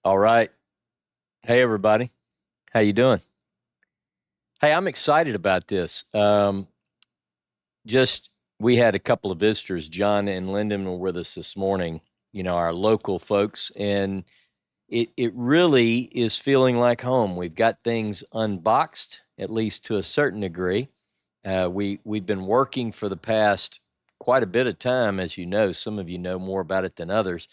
All right. Hey, everybody. How you doing? Hey, I'm excited about this. Just we had a couple of visitors. John and Lyndon were with us this morning. Our local folks, and it really is feeling like home. We've got things unboxed, at least to a certain degree. We've been working for the past quite a bit of time, as you know. Some of you know more about it than others.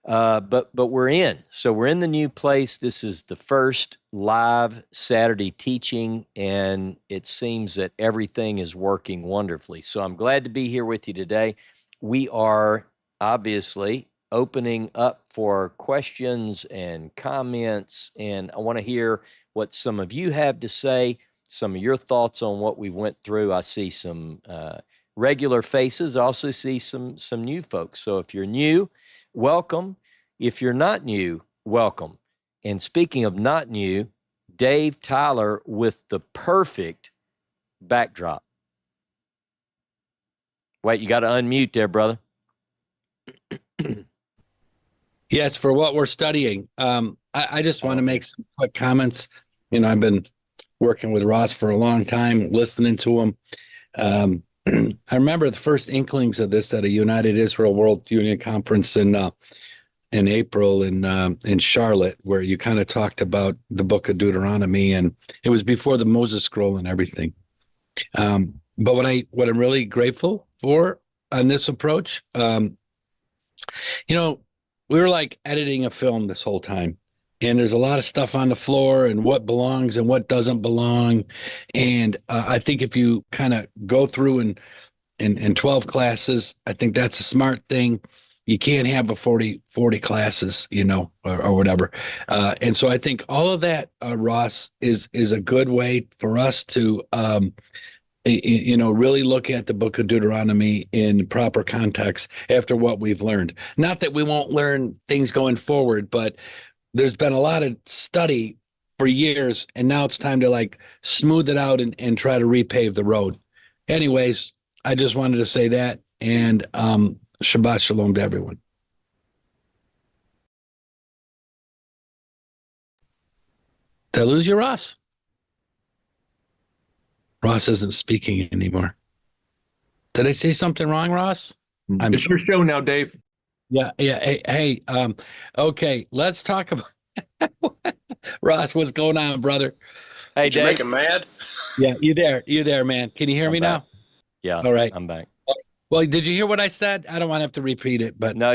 But we're in. So we're in the new place. This is the first live Saturday teaching, and it seems that everything is working wonderfully. So I'm glad to be here with you today. We are obviously opening up for questions and comments, and I want to hear what some of you have to say, some of your thoughts on what we went through. I see some regular faces. I also see some new folks. So if you're new, welcome. If you're not new, welcome. And speaking of not new, Dave Tyler with the perfect backdrop. Wait, you got to unmute there, brother. Yes, for what we're studying. I just want to make some quick comments. I've been working with Ross for a long time, listening to him. I remember the first inklings of this at a United Israel World Union Conference in April in Charlotte, where you kind of talked about the book of Deuteronomy, and it was before the Moses scroll and everything. But what I'm really grateful for on this approach, we were like editing a film this whole time, and there's a lot of stuff on the floor and what belongs and what doesn't belong. And I think if you kind of go through in 12 classes, I think that's a smart thing. You can't have a 40 classes, or whatever. And so I think all of that, Ross, is a good way for us to, really look at the book of Deuteronomy in proper context after what we've learned. Not that we won't learn things going forward, but there's been a lot of study for years, and now it's time to like smooth it out and try to repave the road. Anyways, I just wanted to say that, and Shabbat Shalom to everyone. Did I lose you, Ross? Ross isn't speaking anymore. Did I say something wrong, Ross? It's your show now, Dave. Yeah. Hey, okay, let's talk about Ross. What's going on, brother? Hey, Did you Dave. make him mad? Yeah, you there, man? Can you hear me back. now? Yeah. All right. I'm back. Well, did you hear what I said? I don't want to have to repeat it, but No,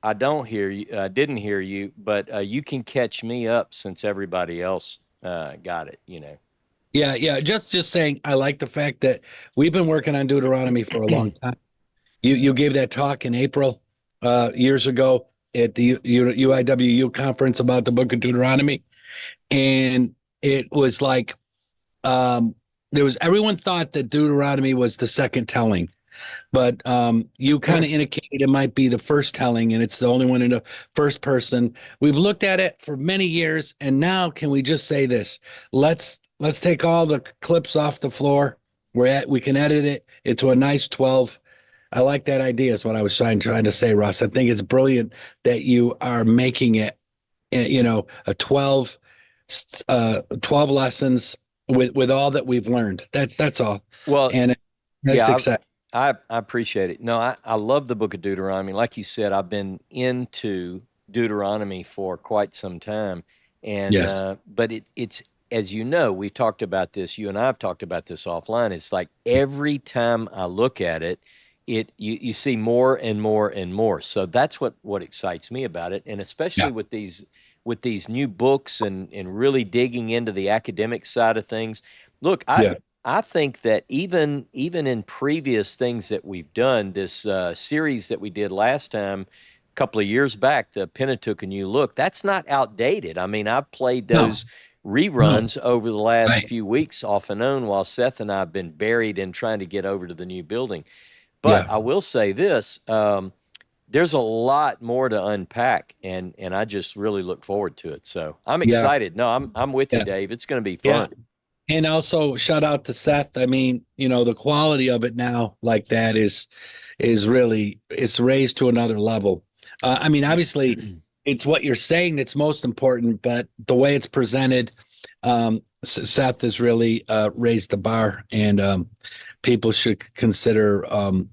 I don't hear you. I didn't hear you, but you can catch me up since everybody else got it. yeah. Just saying, I like the fact that we've been working on Deuteronomy for a long time. You gave that talk in April years ago at the UIWU conference about the book of Deuteronomy, and it was like everyone thought that Deuteronomy was the second telling, but you kind of indicated it might be the first telling, and it's the only one in the first person. We've looked at it for many years, and now can we just say this? Let's take all the clips off the floor. We can edit it into a nice 12. I like that idea is what I was trying to say, Ross. I think it's brilliant that you are making it, a 12 lessons with all that we've learned. That's all. Well, And yeah, success. I appreciate it. No, I love the book of Deuteronomy. Like you said, I've been into Deuteronomy for quite some time. And Yes. but it's as you know, we've talked about this, you and I have talked about this offline. It's like every time I look at it, you see more and more and more. So that's what excites me about it. And especially Yeah. with these new books and really digging into the academic side of things. Look, Yeah. I think that even in previous things that we've done, this series that we did last time, a couple of years back, the Pentateuch, A New Look, that's not outdated. I mean, I've played No. those reruns over the last Right. few weeks off and on while Seth and I have been buried in trying to get over to the new building. But Yeah. I will say this, there's a lot more to unpack, and I just really look forward to it. So I'm Yeah. excited. No, I'm with you, Yeah. Dave. It's going to be Yeah. fun. And also shout out to Seth. I mean, the quality of it now like that is really it's raised to another level. I mean, obviously it's what you're saying that's most important, but the way it's presented, Seth has really raised the bar, and people should consider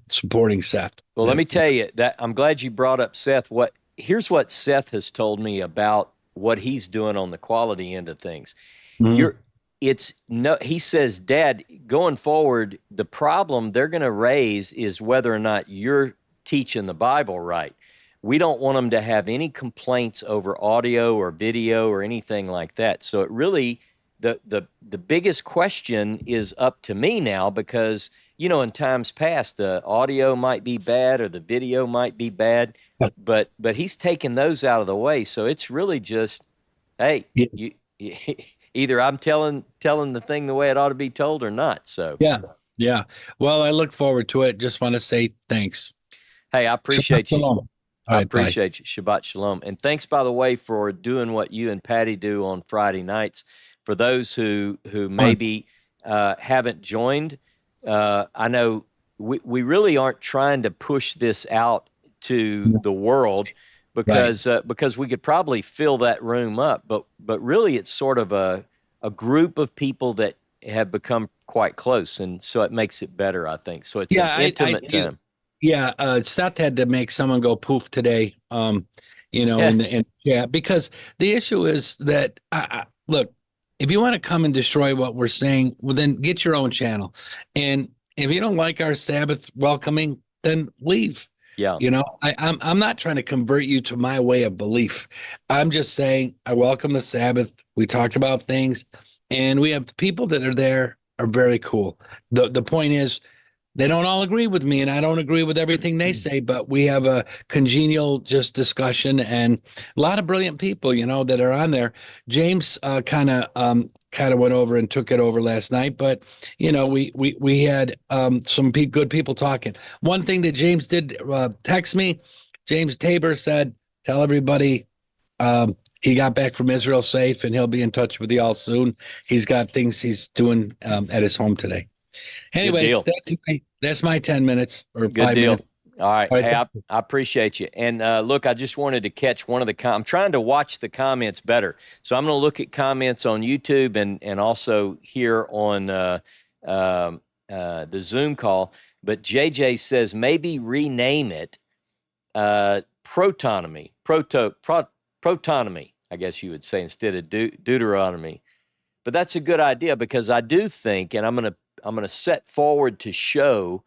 supporting Seth. Well, let me tell you that I'm glad you brought up Seth. Here's what Seth has told me about what he's doing on the quality end of things. Mhm. You're it's no He says, Dad, going forward, the problem they're going to raise is whether or not you're teaching the Bible right. We don't want them to have any complaints over audio or video or anything like that. So it really the biggest question is up to me now, because in times past the audio might be bad or the video might be bad, but he's taken those out of the way. So it's really just, hey, you, Yes. either I'm telling the thing the way it ought to be told or not. So, Yeah. Yeah. Well, I look forward to it. Just want to say thanks. hey, I Shabbat appreciate you. shalom. All I right. Bye. appreciate you. Shabbat shalom. And thanks, by the way, for doing what you and Patty do on Friday nights. For those who Fun. maybe haven't joined, I know we really aren't trying to push this out to the world, Right. because we could probably fill that room up. But really, it's sort of a group of people that have become quite close, and so it makes it better, I think. So it's an Yeah. intimate time. Yeah. Seth had to make someone go poof today. Yeah, Yeah, because the issue is that, look, if you want to come and destroy what we're saying, well, then get your own channel. And if you don't like our Sabbath welcoming, then leave. yeah. I'm not trying to convert you to my way of belief. I'm just saying I welcome the Sabbath. We talked about things, and we have people that are there are very cool. The point is, they don't all agree with me, and I don't agree with everything they say, but we have a congenial just discussion, and a lot of brilliant people, that are on there. James kind of went over and took it over last night, but we had some good people talking. One thing that James did text me, James Tabor said, tell everybody he got back from Israel safe, and he'll be in touch with you all soon. He's got things he's doing at his home today. Good Anyways, deal. that's my 10 minutes or Good 5 minutes. deal. All right. All right. Hey, I appreciate you. And look, I just wanted to catch one of I'm trying to watch the comments better. So I'm going to look at comments on YouTube and also here on the Zoom call. But JJ says maybe rename it protonomy, protonomy, I guess you would say, instead of Deuteronomy. But that's a good idea, because I do think, and I'm gonna set forward to show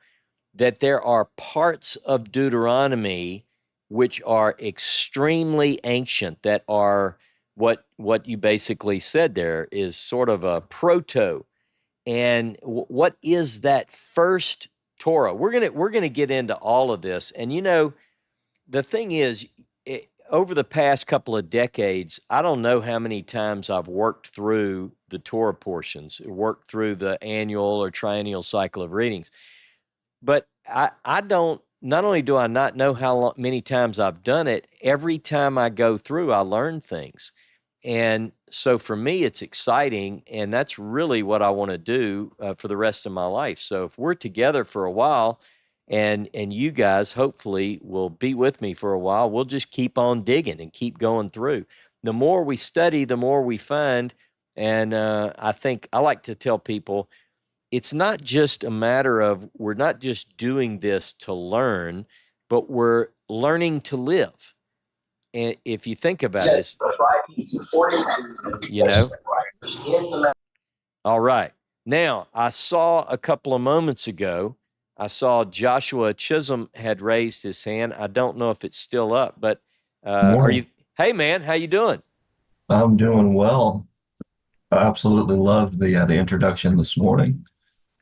that there are parts of Deuteronomy which are extremely ancient, that are what you basically said there is sort of a proto. And what is that first Torah? We're gonna get into all of this. And the thing is, over the past couple of decades, I don't know how many times I've worked through the Torah portions, worked through the annual or triennial cycle of readings. But I don't, not only do I not know many times I've done it, every time I go through, I learn things. And so for me, it's exciting. And that's really what I want to do for the rest of my life. So if we're together for a while, and you guys hopefully will be with me for a while, we'll just keep on digging and keep going through. The more we study, the more we find. And I think I like to tell people, it's not just a matter of, we're not just doing this to learn, but we're learning to live. And if you think about it, you know, all right. Now, I saw a couple of moments ago, I saw Joshua Chisholm had raised his hand. I don't know if it's still up, but are Morning. you? Hey, man, how you doing? I'm doing well. I absolutely loved the introduction this morning.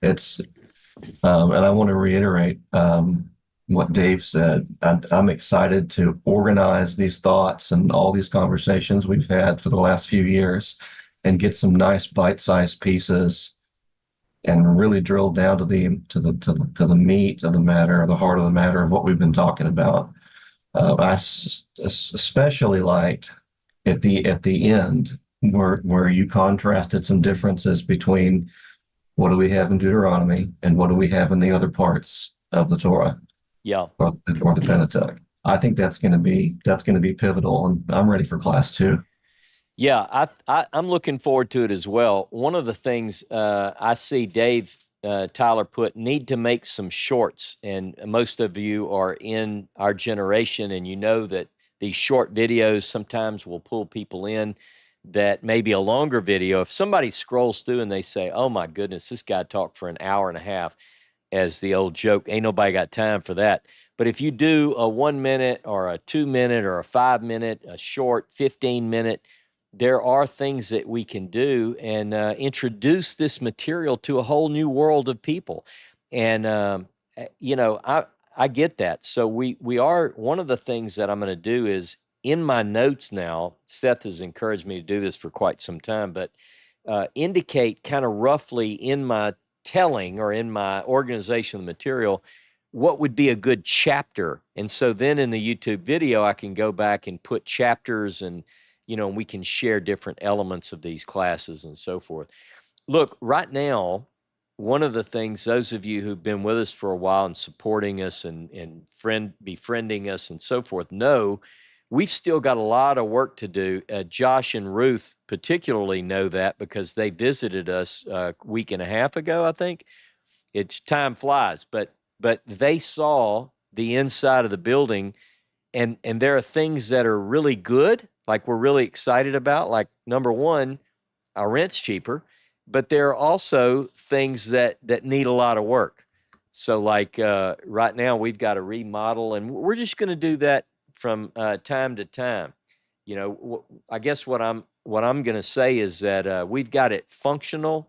It's and I want to reiterate what Dave said. I'm excited to organize these thoughts and all these conversations we've had for the last few years and get some nice bite-sized pieces and really drill down to the meat of the matter, the heart of the matter of what we've been talking about. I especially liked at the end where you contrasted some differences between what do we have in Deuteronomy and what do we have in the other parts of the Torah Yeah. or the Pentateuch. I think that's going to be pivotal, and I'm ready for class 2. Yeah, I'm looking forward to it as well. One of the things I see Dave Tyler put, need to make some shorts, and most of you are in our generation, and you know that these short videos sometimes will pull people in that maybe a longer video. If somebody scrolls through and they say, "Oh my goodness, this guy talked for an hour and a half," as the old joke, ain't nobody got time for that. But if you do a 1 minute or a 2 minute or a 5 minute, a short 15 minute, there are things that we can do and introduce this material to a whole new world of people. And, I get that. So we are, one of the things that I'm going to do is in my notes now, Seth has encouraged me to do this for quite some time, but indicate kind of roughly in my telling or in my organization of the material what would be a good chapter. And so then in the YouTube video, I can go back and put chapters and, we can share different elements of these classes and so forth. Look, right now, one of the things, those of you who've been with us for a while and supporting us and befriending us and so forth, know we've still got a lot of work to do. Josh and Ruth particularly know that because they visited us a week and a half ago, I think. It's time flies, but they saw the inside of the building, and there are things that are really good, like we're really excited about. Like number one, our rent's cheaper, but there are also things that need a lot of work. So like right now we've got a remodel, and we're just going to do that from time to time. I guess what I'm going to say is that we've got it functional,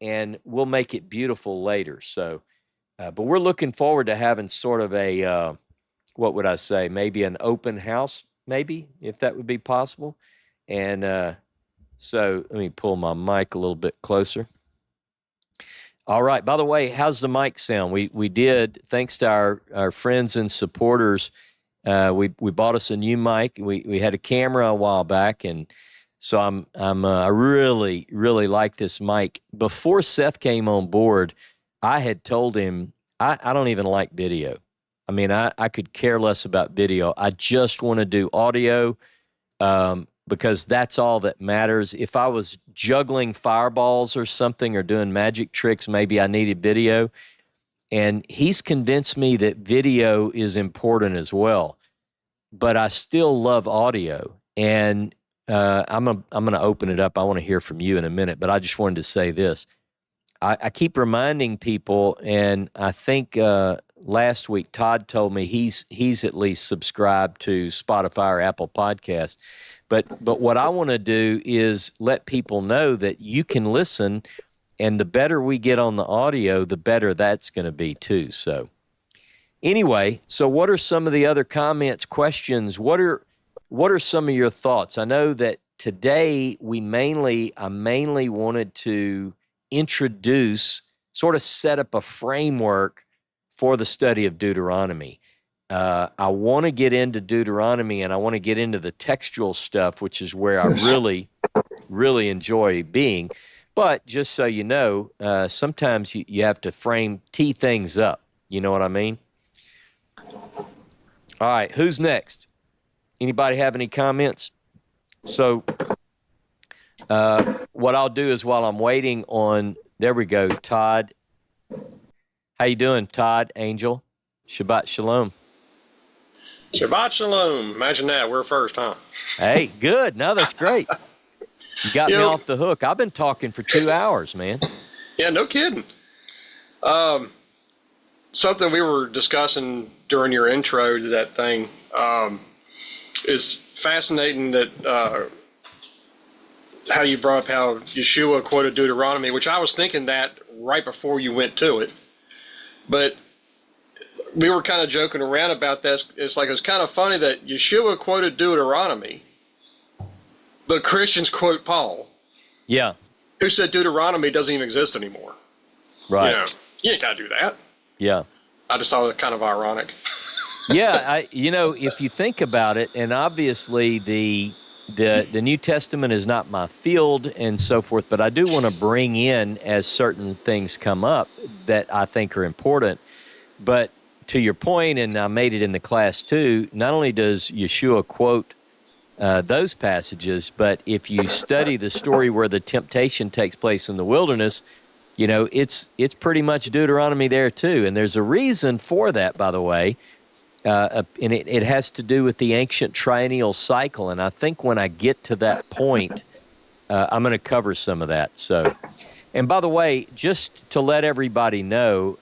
and we'll make it beautiful later. So, but we're looking forward to having sort of a what would I say? Maybe an open house, maybe, if that would be possible. And so let me pull my mic a little bit closer. All right. By the way, how's the mic sound? We did, thanks to our friends and supporters, we bought us a new mic. We had a camera a while back, and so I really, really like this mic. Before Seth came on board, I had told him I don't even like video. I mean, I could care less about video. I just want to do audio because that's all that matters. If I was juggling fireballs or something or doing magic tricks, maybe I needed video. And he's convinced me that video is important as well. But I still love audio. And I'm going to open it up. I want to hear from you in a minute. But I just wanted to say this. I keep reminding people, and I think last week Todd told me he's at least subscribed to Spotify or Apple Podcasts. But what I want to do is let people know that you can listen, and the better we get on the audio, the better that's going to be too. So anyway, so what are some of the other comments, questions? What are some of your thoughts? I know that today I mainly wanted to introduce, sort of set up a framework for the study of Deuteronomy. I want to get into Deuteronomy, and I want to get into the textual stuff, which is where I really, really enjoy being. But just so you know, sometimes you have to tee things up. You know what I mean? All right, who's next? Anybody have any comments? So what I'll do is while I'm waiting on, there we go, Todd. How you doing, Todd, Angel? Shabbat Shalom. Shabbat Shalom. Imagine that. We're first, huh? Hey, good. No, that's great. You got me off the hook. I've been talking for 2 hours, man. Yeah, no kidding. Something we were discussing during your intro to that thing is fascinating that how you brought up how Yeshua quoted Deuteronomy, which I was thinking that right before you went to it. But we were kind of joking around about this. It's like, it's kind of funny that Yeshua quoted Deuteronomy, but Christians quote Paul. Yeah. Who said Deuteronomy doesn't even exist anymore. Right. You ain't got to do that. Yeah. I just thought it was kind of ironic. Yeah, if you think about it, and obviously the New Testament is not my field and so forth, but I do want to bring in, as certain things come up that I think are important. But to your point, and I made it in the class too, not only does Yeshua quote those passages, but if you study the story where the temptation takes place in the wilderness, you know, it's pretty much Deuteronomy there too. And there's a reason for that, by the way. And it has to do with the ancient triennial cycle. And I think when I get to that point, I'm going to cover some of that. So, and by the way, just to let everybody know,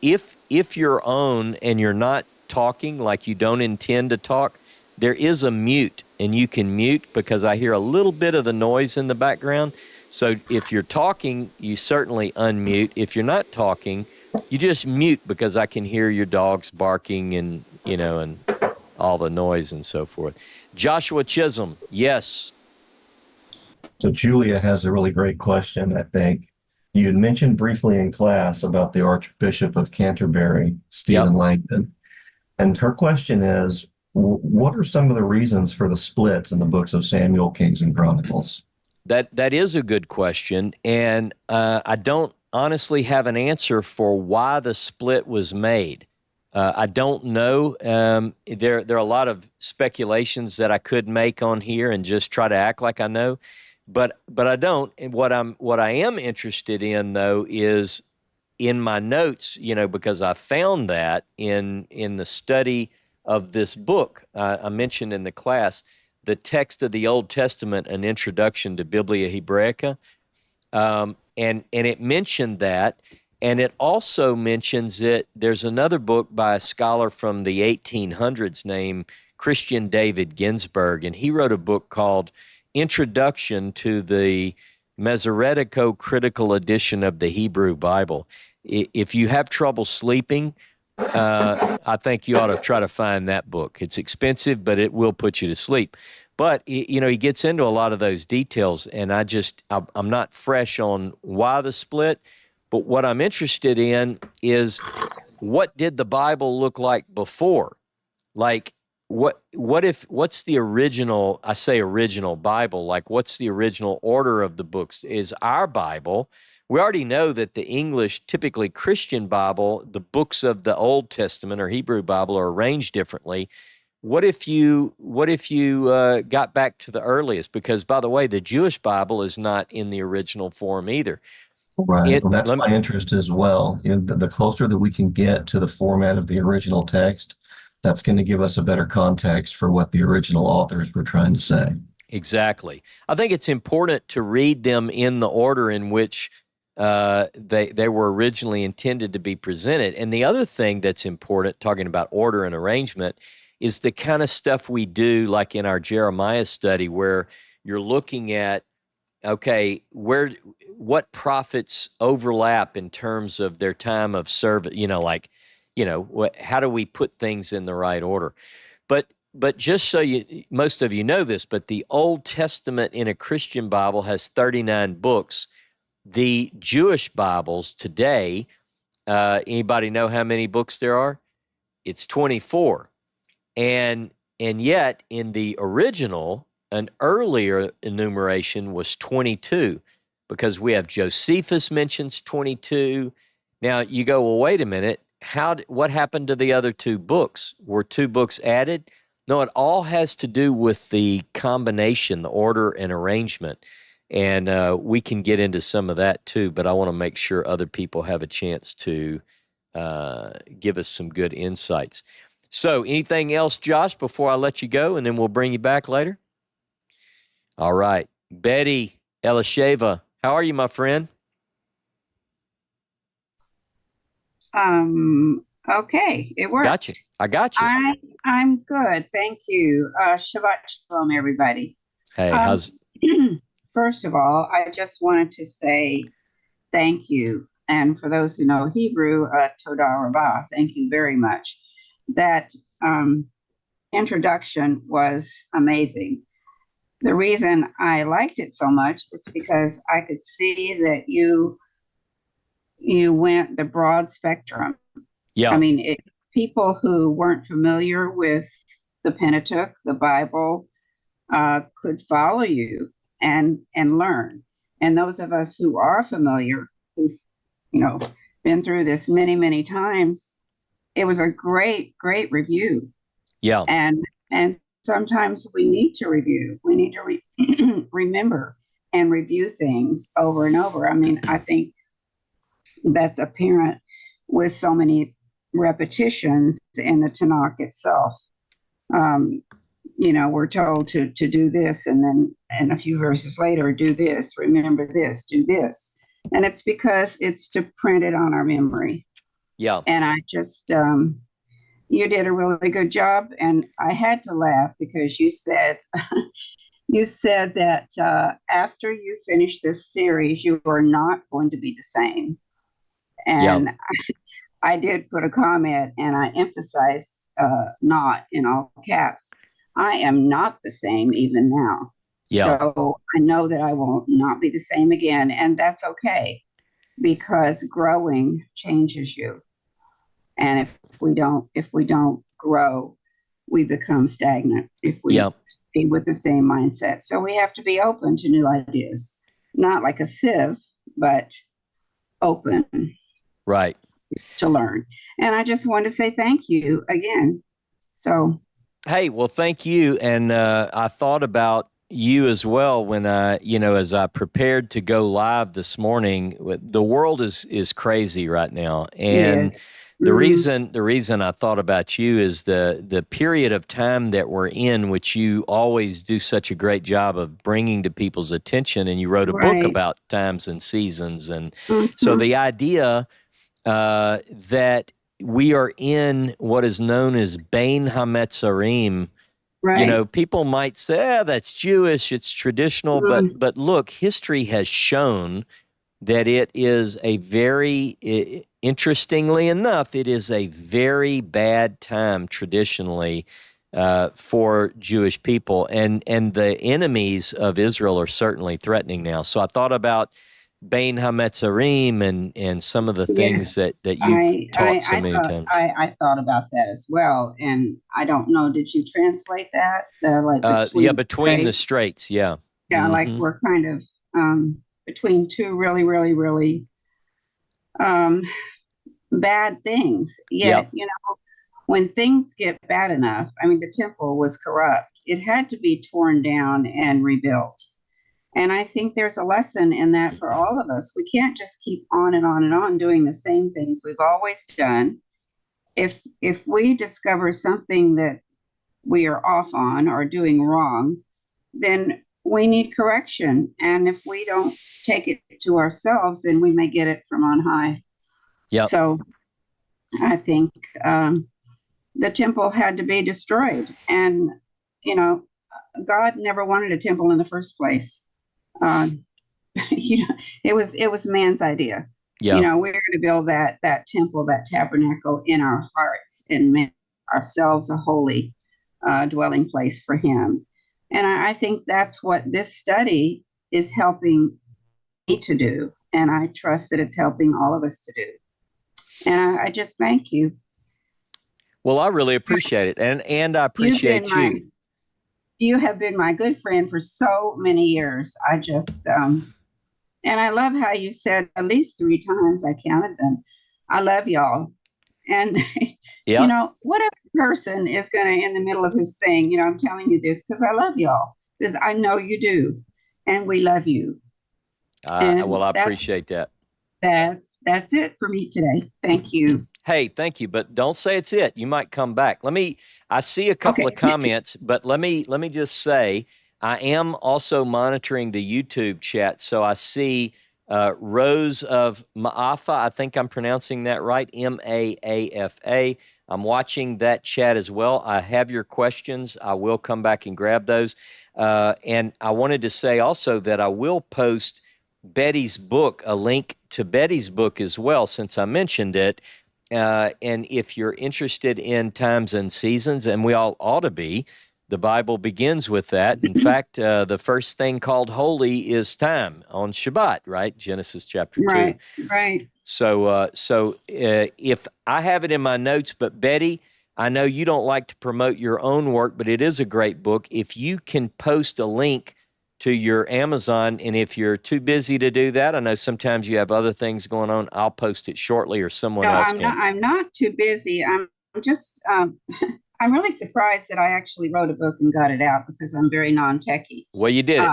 if you're on and you're not talking, like you don't intend to talk, there is a mute, and you can mute, because I hear a little bit of the noise in the background. So if you're talking, you certainly unmute. If you're not talking, you just mute, because I can hear your dogs barking and, you know, and all the noise and so forth. Joshua Chisholm, yes. So Julia has a really great question, I think. You had mentioned briefly in class about the Archbishop of Canterbury, Stephen Langton. And her question is, what are some of the reasons for the splits in the books of Samuel, Kings, and Chronicles? That is a good question, and I don't honestly have an answer for why the split was made. I don't know. There are a lot of speculations that I could make on here and just try to act like I know, but I don't. And what I am interested in, though, is in my notes, you know, because I found that in the study of this book I mentioned in the class, the text of the Old Testament, An Introduction to Biblia Hebraica, and it mentioned that, and it also mentions it. There's another book by a scholar from the 1800s named Christian David Ginsburg, and he wrote a book called Introduction to the Masoretico-Critical Edition of the Hebrew Bible. If you have trouble sleeping, I think you ought to try to find that book. It's expensive, but it will put you to sleep. But, you know, he gets into a lot of those details, and I'm not fresh on why the split, but what I'm interested in is, what did the Bible look like before? Like, what's the original, I say original Bible, like what's the original order of the books? Is our Bible, we already know that the English, typically Christian Bible, the books of the Old Testament or Hebrew Bible are arranged differently. What if you got back to the earliest? Because, by the way, the Jewish Bible is not in the original form either. Right. Well, that's my interest as well. The closer that we can get to the format of the original text, that's going to give us a better context for what the original authors were trying to say. Exactly. I think it's important to read them in the order in which they were originally intended to be presented. And the other thing that's important, talking about order and arrangement, is the kind of stuff we do, like in our Jeremiah study, where you're looking at, okay, what prophets overlap in terms of their time of service, you know, like, you know, how do we put things in the right order? But just so most of you know this, but the Old Testament in a Christian Bible has 39 books. The Jewish Bibles today, anybody know how many books there are? It's 24. And yet in the original, an earlier enumeration was 22, because we have Josephus mentions 22. Now you go, well, wait a minute. What happened to the other two books? Were two books added? No, it all has to do with the combination, the order and arrangement. And we can get into some of that too, but I want to make sure other people have a chance to give us some good insights. So anything else, Josh, before I let you go, and then we'll bring you back later? All right. Betty Elisheva, how are you, my friend? Okay, it worked. Got you. I got you. I'm good. Thank you. Shabbat Shalom, everybody. Hey, how's... First of all, I just wanted to say thank you. And for those who know Hebrew, Toda Rabbah, thank you very much. That introduction was amazing. The reason I liked it so much is because I could see that you went the broad spectrum. Yeah. I mean, people who weren't familiar with the Pentateuch, the Bible, could follow you and learn. And those of us who are familiar, who've been through this many, many times, it was a great, great review. Yeah. And sometimes we need to review. We need to remember and review things over and over. I mean, I think that's apparent with so many repetitions in the Tanakh itself. We're told to do this, and then a few verses later, do this, remember this, do this. And it's because it's to print it on our memory. Yeah. And I just, you did a really good job. And I had to laugh because you said, that after you finish this series, you are not going to be the same. And Yeah. I did put a comment, and I emphasized not in all caps. I am not the same even now. Yeah. So I know that I will not be the same again. And that's okay, because growing changes you. And if we don't grow, we become stagnant if we stay with the same mindset. So we have to be open to new ideas, not like a sieve, but open. Right. To learn. And I just want to say thank you again. So, hey, well, thank you. And I thought about you as well when as I prepared to go live this morning. The world is crazy right now, and the reason I thought about you is the period of time that we're in, which you always do such a great job of bringing to people's attention. And you wrote a book about times and seasons, and so the idea that we are in what is known as Bein HaMetzarim. Right. People might say, that's Jewish, it's traditional, but look, history has shown that it is a very, interestingly enough, it is a very bad time traditionally for Jewish people, and the enemies of Israel are certainly threatening now. So I thought about Bein HaMetzarim and some of the things that you've taught so many times. I thought about that as well, and I don't know. Did you translate that? Between the straits. Yeah. Yeah, like we're kind of between two really, really, really bad things. Yet, when things get bad enough, I mean, the temple was corrupt. It had to be torn down and rebuilt. And I think there's a lesson in that for all of us. We can't just keep on and on and on doing the same things we've always done. If we discover something that we are off on or doing wrong, then we need correction. And if we don't take it to ourselves, then we may get it from on high. Yeah. So I think the temple had to be destroyed. And, God never wanted a temple in the first place. It was man's idea. Yeah. We're going to build that temple, that tabernacle in our hearts, and make ourselves a holy dwelling place for him. And I think that's what this study is helping me to do. And I trust that it's helping all of us to do. And I just thank you. Well, I really appreciate it. And I appreciate you. You have been my good friend for so many years. I just, and I love how you said at least 3 times, I counted them, I love y'all. And, what other person is going to, in the middle of his thing, I'm telling you this because I love y'all, because I know you do. And we love you. Well, I appreciate that. That's it for me today. Thank you. Hey, thank you. But don't say it's it. You might come back. I see a couple of comments, but let me just say, I am also monitoring the YouTube chat. So I see Rose of Maafa. I think I'm pronouncing that right. Maafa. I'm watching that chat as well. I have your questions. I will come back and grab those. And I wanted to say also that I will post Betty's book, a link to Betty's book as well, since I mentioned it. And if you're interested in times and seasons, and we all ought to be, the Bible begins with that. In fact, the first thing called holy is time on Shabbat, right? Genesis chapter 2. Right. So if I have it in my notes, but Betty, I know you don't like to promote your own work, but it is a great book. If you can post a link to your Amazon, and if you're too busy to do that, I know sometimes you have other things going on, I'll post it shortly or someone No, else can. I'm not too busy. I'm just I'm really surprised that I actually wrote a book and got it out because I'm very non-techie. Well, you did it.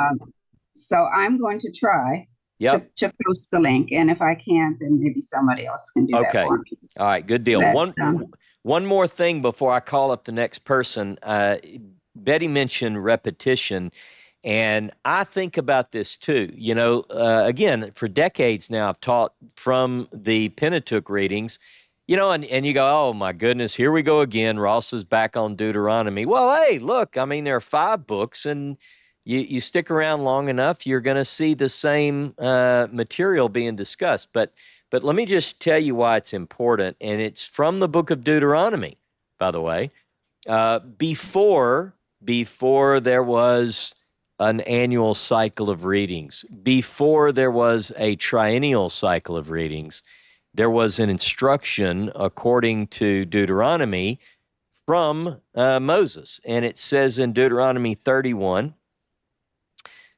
So I'm going to try to post the link, and if I can't, then maybe somebody else can do that for me. All right, good deal. But, one more thing before I call up the next person. Betty mentioned repetition, and I think about this too. You know, again, for decades now, I've taught from the Pentateuch readings, you know, and you go, oh my goodness, here we go again. Ross is back on Deuteronomy. Well, hey, look, I mean, there are 5 books, and you stick around long enough, you're going to see the same material being discussed. But let me just tell you why it's important, and it's from the book of Deuteronomy, by the way. Before there was an annual cycle of readings, before there was a triennial cycle of readings, there was an instruction according to Deuteronomy from Moses. And it says in Deuteronomy 31,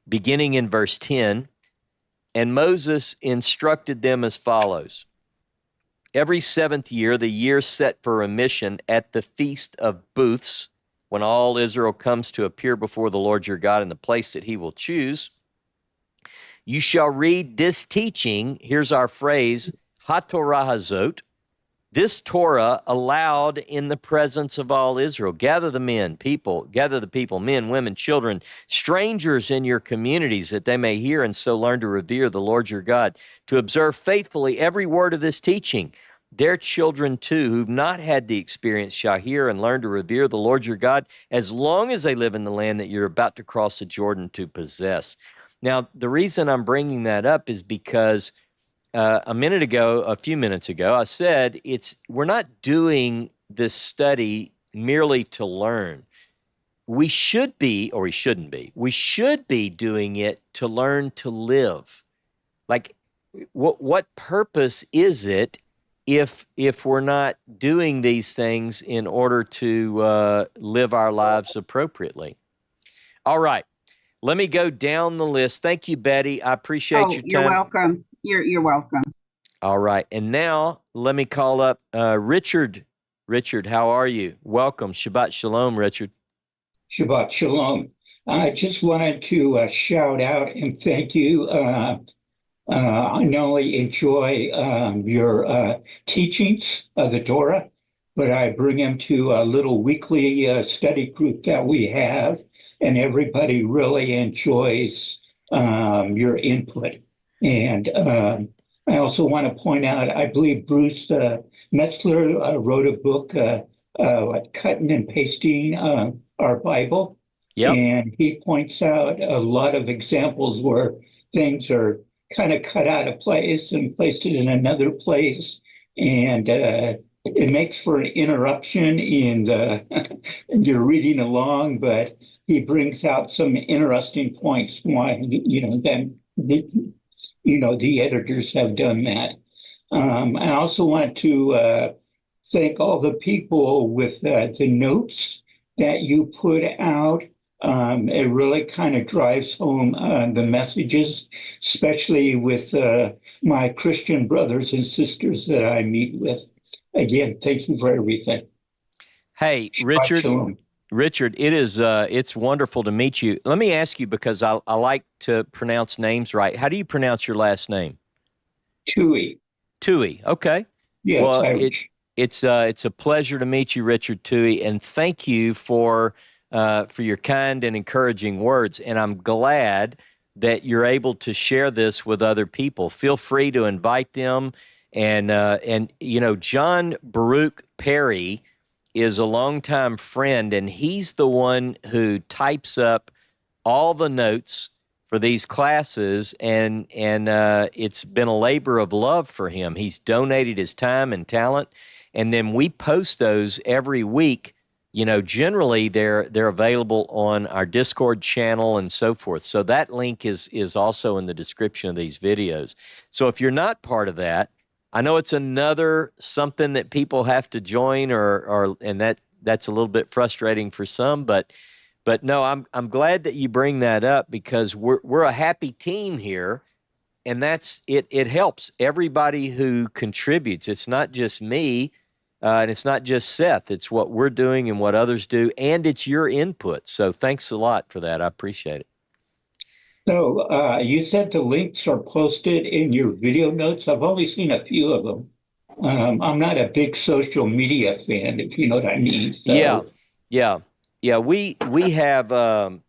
beginning in verse 10, and Moses instructed them as follows. Every 7th year, the year set for remission at the Feast of Booths, when all Israel comes to appear before the Lord your God in the place that he will choose, you shall read this teaching. Here's our phrase, HaTorah Hazot, this Torah aloud in the presence of all Israel. Gather the people, men, women, children, strangers in your communities, that they may hear and so learn to revere the Lord your God, to observe faithfully every word of this teaching. Their children, too, who've not had the experience, shall hear and learn to revere the Lord your God as long as they live in the land that you're about to cross the Jordan to possess. Now, the reason I'm bringing that up is because a few minutes ago, I said we're not doing this study merely to learn. We should be, or we shouldn't be, we should be doing it to learn to live. Like, what purpose is it if we're not doing these things in order to live our lives appropriately? All right, let me go down the list. Thank you, Betty. I appreciate your time. You're welcome. You're welcome. All right. And now let me call up Richard. Richard, how are you? Welcome. Shabbat Shalom, Richard. Shabbat Shalom. I just wanted to shout out and thank you. I not only enjoy your teachings of the Torah, but I bring them to a little weekly study group that we have, and everybody really enjoys your input. And I also want to point out, I believe Bruce Metzler wrote a book, Cutting and Pasting Our Bible. Yep. And he points out a lot of examples where things are kind of cut out of place and placed it in another place. And it makes for an interruption in you're reading along, but he brings out some interesting points why, the editors have done that. I also want to thank all the people with the notes that you put out. It really kind of drives home the messages, especially with my Christian brothers and sisters that I meet with. Again, thank you for everything. Hey, Richard, it is it's wonderful to meet you. Let me ask you, because I like to pronounce names right. How do you pronounce your last name? Tui. Tui. Okay. Yeah, well, it's a pleasure to meet you, Richard Tui, and thank you for your kind and encouraging words. And I'm glad that you're able to share this with other people. Feel free to invite them. And John Baruch Perry is a longtime friend, and he's the one who types up all the notes for these classes, and it's been a labor of love for him. He's donated his time and talent, and then we post those every week. Generally they're available on our Discord channel and so forth. So that link is also in the description of these videos. So if you're not part of that, I know it's another something that people have to join, and that's a little bit frustrating for some, but no, I'm glad that you bring that up, because we're a happy team here, and that's it. It helps everybody who contributes. It's not just me, and it's not just Seth. It's what we're doing and what others do, and it's your input. So thanks a lot for that. I appreciate it. So you said the links are posted in your video notes. I've only seen a few of them. I'm not a big social media fan, if you know what I mean. So. Yeah. We have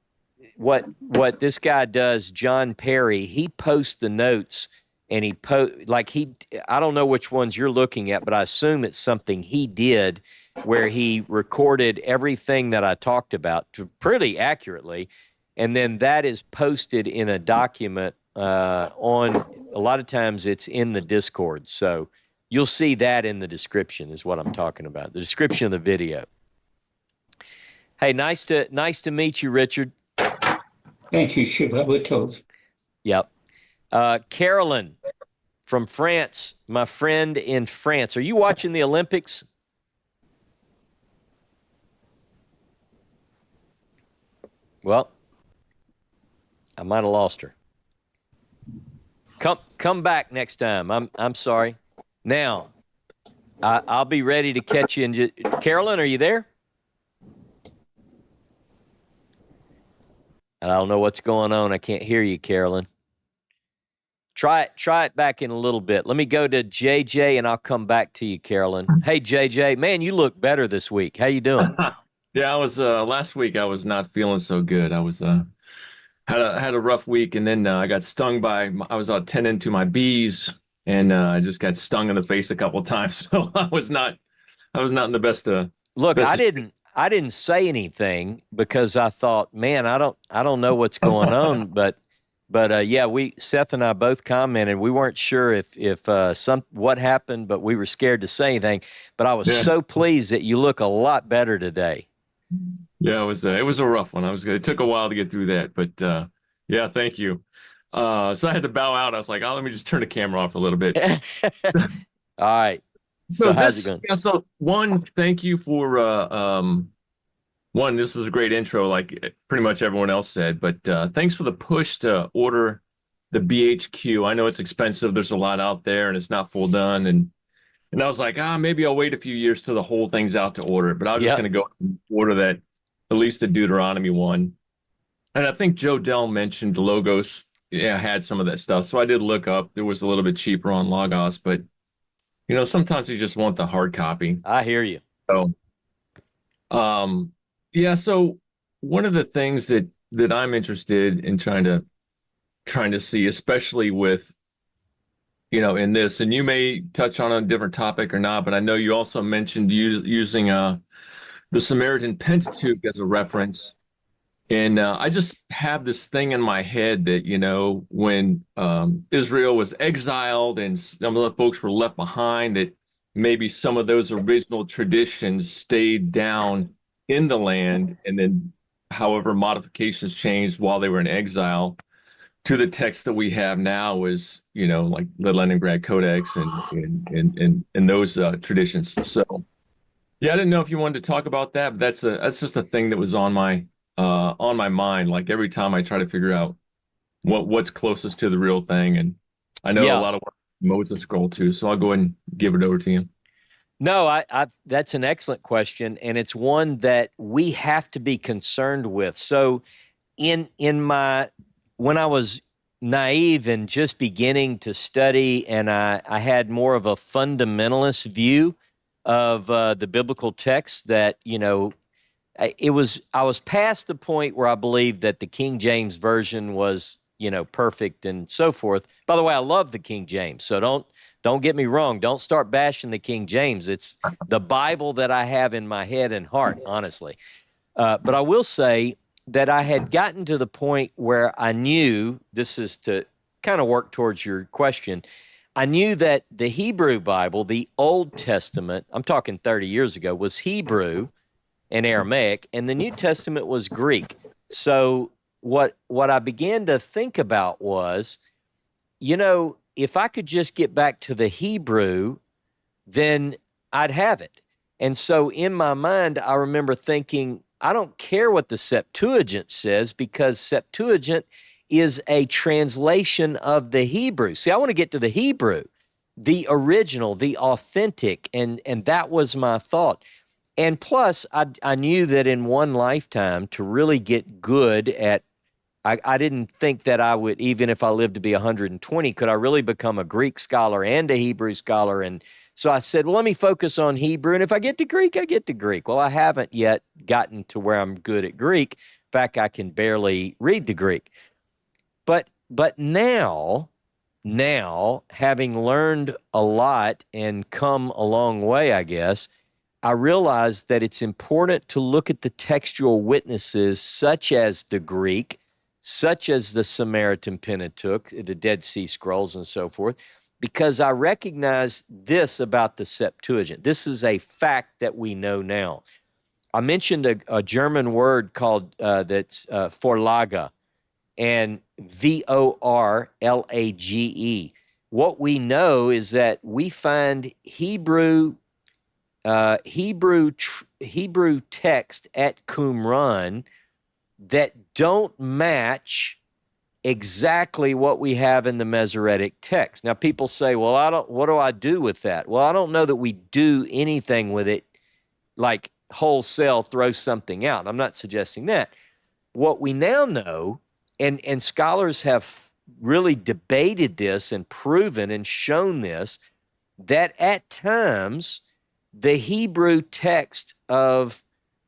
what this guy does, John Perry. He posts the notes, and I don't know which ones you're looking at, but I assume it's something he did where he recorded everything that I talked about pretty accurately. And then that is posted in a document on, a lot of times it's in the Discord. So you'll see that in the description is what I'm talking about, the description of the video. Hey, nice to meet you, Richard. Thank you, Shivabutos. Yep. Carolyn from France, my friend in France. Are you watching the Olympics? Well, I might have lost her. Come back next time. I'm sorry. Now, I'll be ready to catch you in Carolyn, are you there? I don't know what's going on. I can't hear you, Carolyn. Try it back in a little bit. Let me go to JJ, and I'll come back to you, Carolyn. Hey, JJ, man, you look better this week. How you doing? Yeah, I was last week. I was not feeling so good. I was had a rough week, and then I got stung I was tending to my bees, and I just got stung in the face a couple of times. So I was not in the best. Look, best I didn't say anything because I thought, man, I don't know what's going on, but yeah, Seth and I both commented. We weren't sure if what happened, but we were scared to say anything. But I was so pleased that you look a lot better today. Yeah, it was a rough one. It took a while to get through that, but yeah, thank you. So I had to bow out. I was like, oh, let me just turn the camera off a little bit. All right. So how's it going? Yeah, so one, thank you for one, this is a great intro, like pretty much everyone else said, but thanks for the push to order the BHQ. I know it's expensive. There's a lot out there, and it's not full done. And I was like, maybe I'll wait a few years till the whole thing's out to order it. But I was just going to go and order that, at least the Deuteronomy one. And I think Joe Dell mentioned Logos, had some of that stuff. So I did look up. It was a little bit cheaper on Logos, but sometimes you just want the hard copy. I hear you. So, so one of the things that I'm interested in trying to see, especially with, in this, and you may touch on a different topic or not, but I know you also mentioned using the Samaritan Pentateuch as a reference. And I just have this thing in my head that, when Israel was exiled and some of the folks were left behind, that maybe some of those original traditions stayed down in the land, and then however modifications changed while they were in exile to the text that we have now is, like the Leningrad Codex and those traditions. So, yeah, I didn't know if you wanted to talk about that, but that's just a thing that was on my mind. Like every time I try to figure out what's closest to the real thing, and I know a lot of modes to scroll to, so I'll go ahead and give it over to you. No, I that's an excellent question, and it's one that we have to be concerned with. So, when I was naive and just beginning to study, and I had more of a fundamentalist view of the biblical text, that I was past the point where I believed that the King James version was perfect and so forth. By the way, I love the King James, so don't get me wrong. Don't start bashing the King James. It's the Bible that I have in my head and heart, honestly. But I will say that I had gotten to the point where I knew, this is to kind of work towards your question, I knew that the Hebrew Bible, the Old Testament, I'm talking 30 years ago, was Hebrew and Aramaic, and the New Testament was Greek. So what I began to think about was, if I could just get back to the Hebrew, then I'd have it. And so in my mind, I remember thinking, I don't care what the Septuagint says, because Septuagint is a translation of the Hebrew. See, I want to get to the Hebrew, the original, the authentic, and that was my thought. And plus, I knew that in one lifetime, to really get good at, I didn't think that I would, even if I lived to be 120, could I really become a Greek scholar and a Hebrew scholar? And so I said, well, let me focus on Hebrew. And if I get to Greek, I get to Greek. Well, I haven't yet gotten to where I'm good at Greek. In fact, I can barely read the Greek. But now, having learned a lot and come a long way, I guess, I realized that it's important to look at the textual witnesses, such as the Greek, such as the Samaritan Pentateuch, the Dead Sea Scrolls, and so forth, because I recognize this about the Septuagint. This is a fact that we know now. I mentioned a German word called that's Vorlage, and Vorlage. What we know is that we find Hebrew text at Qumran that don't match exactly what we have in the Masoretic text. Now, people say, well, what do I do with that? Well, I don't know that we do anything with it, like wholesale throw something out. I'm not suggesting that. What we now know, and scholars have really debated this and proven and shown this, that at times the Hebrew text of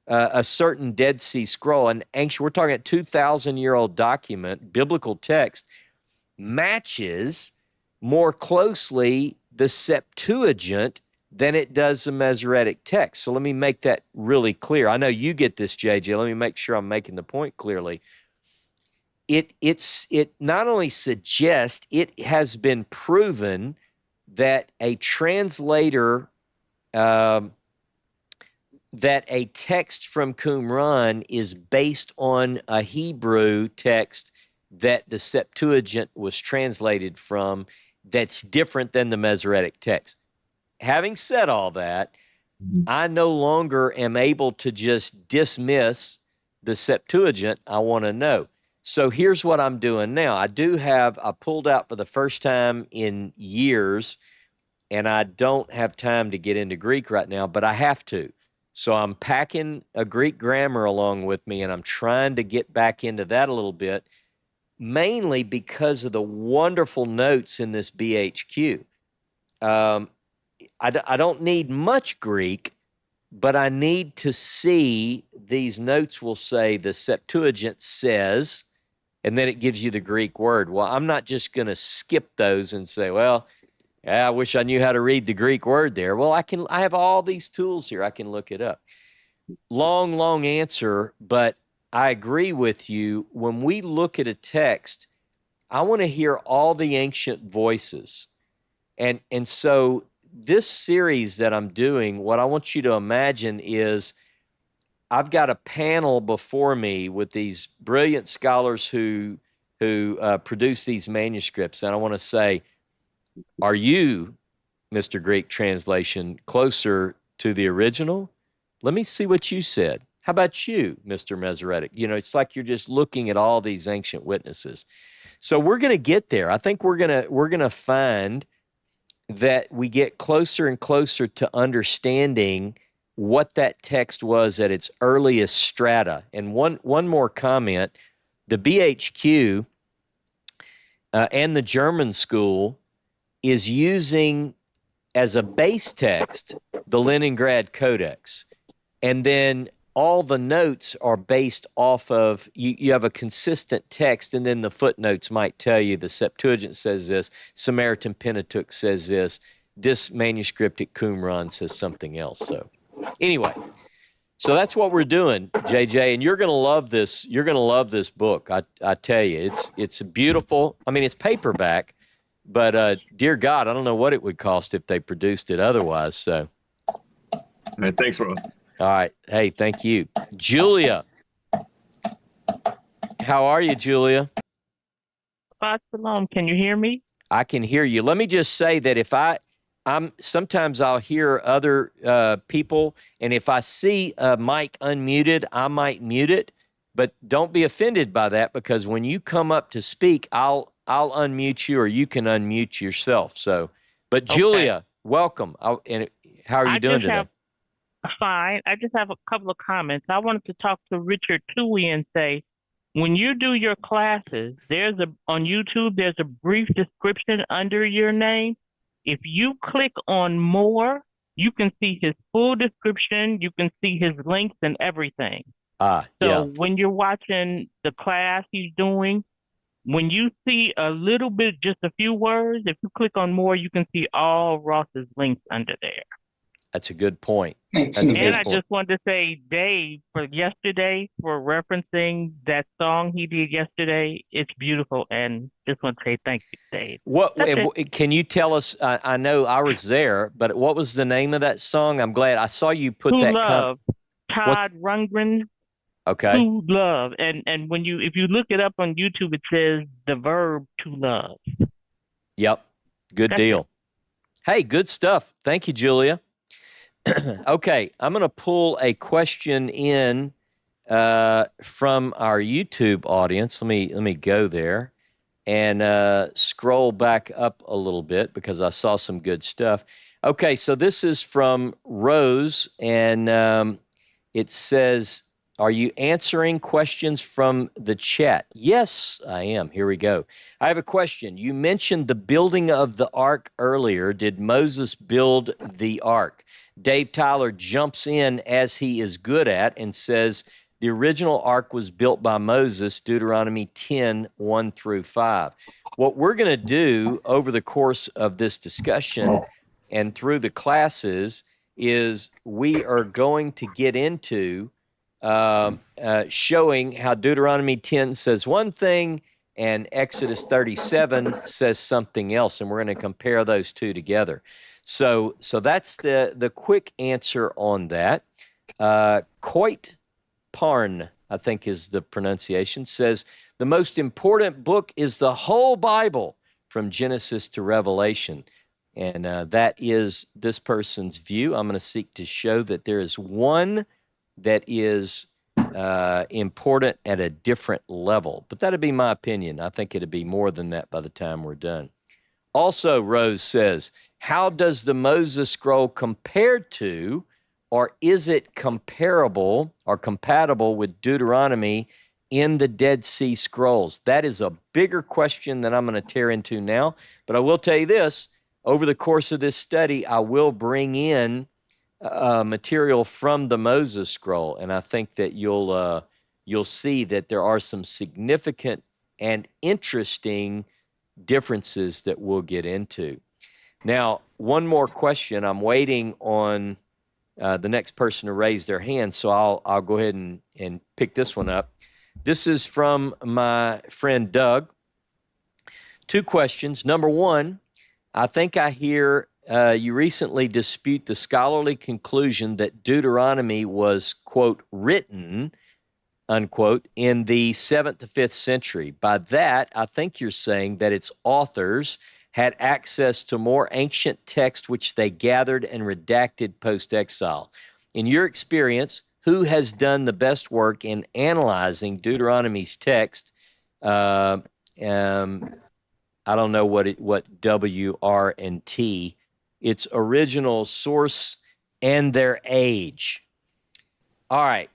a certain Dead Sea Scroll, we're talking a 2,000-year-old document, biblical text, matches more closely the Septuagint than it does the Masoretic text. So let me make that really clear. I know you get this, JJ. Let me make sure I'm making the point clearly. It not only suggests, it has been proven that a translator, that a text from Qumran is based on a Hebrew text that the Septuagint was translated from, that's different than the Masoretic text. Having said all that, I no longer am able to just dismiss the Septuagint. I want to know. So here's what I'm doing now. I pulled out for the first time in years, and I don't have time to get into Greek right now, but I have to. So I'm packing a Greek grammar along with me, and I'm trying to get back into that a little bit, mainly because of the wonderful notes in this BHQ. I don't need much Greek, but I need to see, these notes will say the Septuagint says, and then it gives you the Greek word. Well, I'm not just going to skip those and say, well, I wish I knew how to read the Greek word there. Well, I have all these tools here. I can look it up. Long answer, but I agree with you. When we look at a text, I want to hear all the ancient voices. And so this series that I'm doing, what I want you to imagine is I've got a panel before me with these brilliant scholars who produce these manuscripts. And I want to say, are you, Mr. Greek Translation, closer to the original? Let me see what you said. How about you, Mr. Masoretic? You know, it's like you're just looking at all these ancient witnesses. So we're going to get there. I think we're going to find that we get closer and closer to understanding what that text was at its earliest strata. And one more comment, the BHQ and the German school is using as a base text the Leningrad Codex. And then all the notes are based off of, you have a consistent text, and then the footnotes might tell you the Septuagint says this, Samaritan Pentateuch says this manuscript at Qumran says something else. So anyway, so that's what we're doing, JJ, and you're going to love this. You're going to love this book. I tell you, it's beautiful. I mean, it's paperback, but dear God, I don't know what it would cost if they produced it otherwise. So, all right, thanks, Ross. All right. Hey, thank you. Julia. How are you, Julia? Shalom. Can you hear me? I can hear you. Let me just say that if I'm sometimes I'll hear other people, and if I see a mic unmuted, I might mute it. But don't be offended by that, because when you come up to speak, I'll unmute you, or you can unmute yourself. So, but Julia, welcome. And how are you doing today? Fine. I just have a couple of comments. I wanted to talk to Richard Toohey and say, when you do your classes, on YouTube, there's a brief description under your name. If you click on more, you can see his full description. You can see his links and everything. So when you're watching the class he's doing, when you see a little bit, just a few words, if you click on more, you can see all Ross's links under there. That's a good point. And I just wanted to say, Dave, for yesterday, for referencing that song he did yesterday, it's beautiful. And just want to say thank you, Dave. Can you tell us? I know I was there, but what was the name of that song? I'm glad I saw you put True that. Love, Todd Rundgren. Okay. To love. And if you look it up on YouTube, it says the verb to love. Yep. Good deal. Hey, good stuff. Thank you, Julia. Okay, I'm going to pull a question in from our YouTube audience. Let me go there and scroll back up a little bit, because I saw some good stuff. Okay, so this is from Rose, and it says, are you answering questions from the chat? Yes, I am. Here we go. I have a question. You mentioned the building of the ark earlier. Did Moses build the ark? Dave Tyler jumps in, as he is good at, and says the original ark was built by Moses, Deuteronomy 10, 1 through 5. What we're going to do over the course of this discussion and through the classes is we are going to get into showing how Deuteronomy 10 says one thing and Exodus 37 says something else, and we're going to compare those two together. So that's the quick answer on that. Coit Parn, I think is the pronunciation, says the most important book is the whole Bible from Genesis to Revelation. And that is this person's view. I'm going to seek to show that there is one that is important at a different level. But that'd be my opinion. I think it'd be more than that by the time we're done. Also, Rose says, how does the Moses scroll compare to, or is it comparable or compatible with Deuteronomy in the Dead Sea Scrolls? That is a bigger question than I'm going to tear into now. But I will tell you this, over the course of this study, I will bring in material from the Moses scroll, and I think that you'll see that there are some significant and interesting differences that we'll get into. Now, one more question. I'm waiting on the next person to raise their hand, so I'll go ahead and pick this one up. This is from my friend Doug. Two questions. Number one, I think I hear you recently dispute the scholarly conclusion that Deuteronomy was, quote, written, unquote, in the 7th to 5th century. By that, I think you're saying that its authors had access to more ancient text which they gathered and redacted post-exile. In your experience, who has done the best work in analyzing Deuteronomy's text? I don't know what W, R, and T, its original source and their age. All right,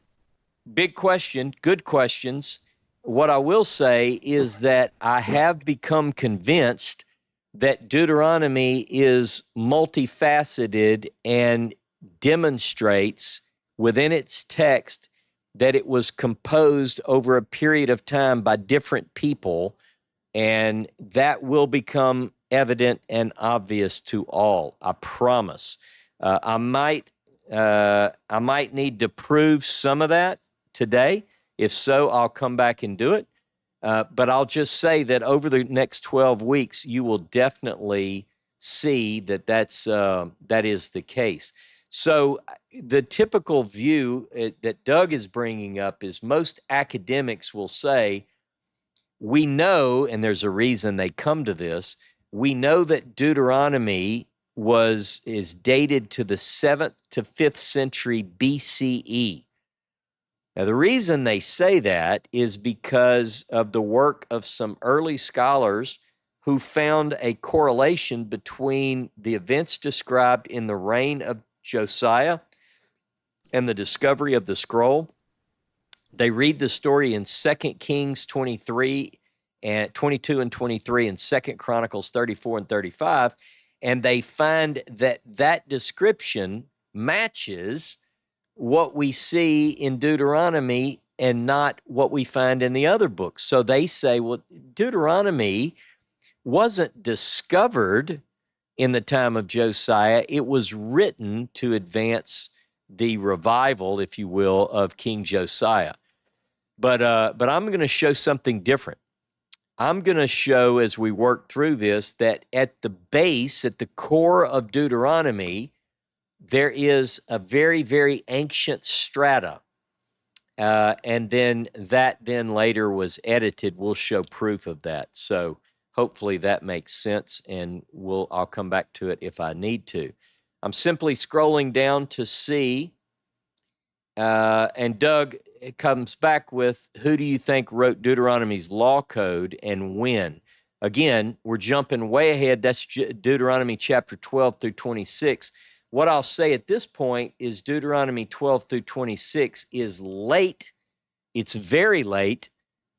big question, good questions. What I will say is that I have become convinced that Deuteronomy is multifaceted and demonstrates within its text that it was composed over a period of time by different people, and that will become evident and obvious to all. I promise. I might need to prove some of that today. If so, I'll come back and do it. But I'll just say that over the next 12 weeks, you will definitely see that that is the case. So the typical view that Doug is bringing up is most academics will say, we know, and there's a reason they come to this, we know that Deuteronomy is dated to the 7th to 5th century BCE. Now, the reason they say that is because of the work of some early scholars who found a correlation between the events described in the reign of Josiah and the discovery of the scroll. They read the story in 2 Kings 23 and 22 and 23 and 2 Chronicles 34 and 35, and they find that that description matches what we see in Deuteronomy and not what we find in the other books. So they say, well, Deuteronomy wasn't discovered in the time of Josiah. It was written to advance the revival, if you will, of King Josiah. But I'm going to show something different. I'm going to show, as we work through this, that at the base, at the core of Deuteronomy, there is a very, very ancient strata. And then that later was edited. We'll show proof of that. So hopefully that makes sense, and I'll come back to it if I need to. I'm simply scrolling down to see, and Doug comes back with, who do you think wrote Deuteronomy's law code and when? Again, we're jumping way ahead. That's Deuteronomy chapter 12 through 26. What I'll say at this point is Deuteronomy 12 through 26 is late. It's very late.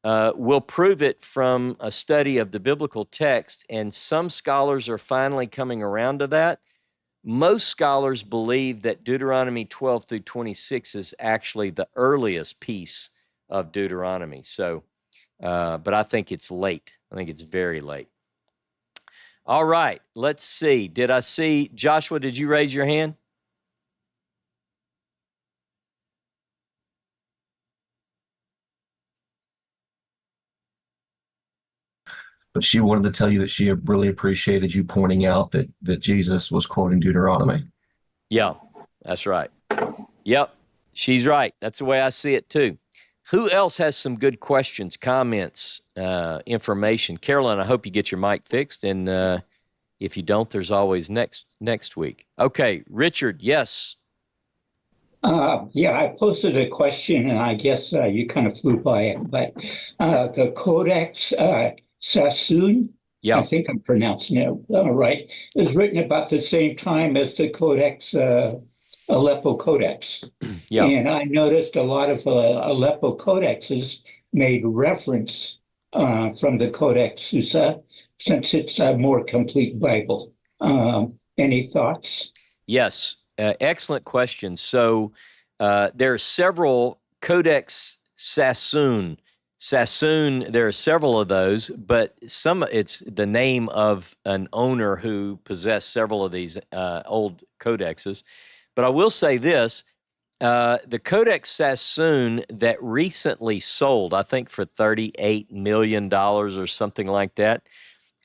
We'll prove it from a study of the biblical text, and some scholars are finally coming around to that. Most scholars believe that Deuteronomy 12 through 26 is actually the earliest piece of Deuteronomy. So, but I think it's late. I think it's very late. All right, let's see. Did I see, Joshua, did you raise your hand? But she wanted to tell you that she really appreciated you pointing out that Jesus was quoting Deuteronomy. Yeah, that's right. Yep, she's right. That's the way I see it too. Who else has some good questions, comments, information? Carolyn, I hope you get your mic fixed, and if you don't, there's always next week. Okay, Richard, yes. Yeah, I posted a question, and I guess you kind of flew by it, but the Codex Sassoon, Yeah. I think I'm pronouncing it right, is written about the same time as the Codex Aleppo Codex. Yeah. And I noticed a lot of Aleppo codexes made reference from the Codex Susa, since it's a more complete Bible. Any thoughts? Yes, excellent question. So there are several Codex Sassoon. There are several of those, but it's the name of an owner who possessed several of these old codexes. But I will say this, the Codex Sassoon that recently sold, I think for $38 million or something like that,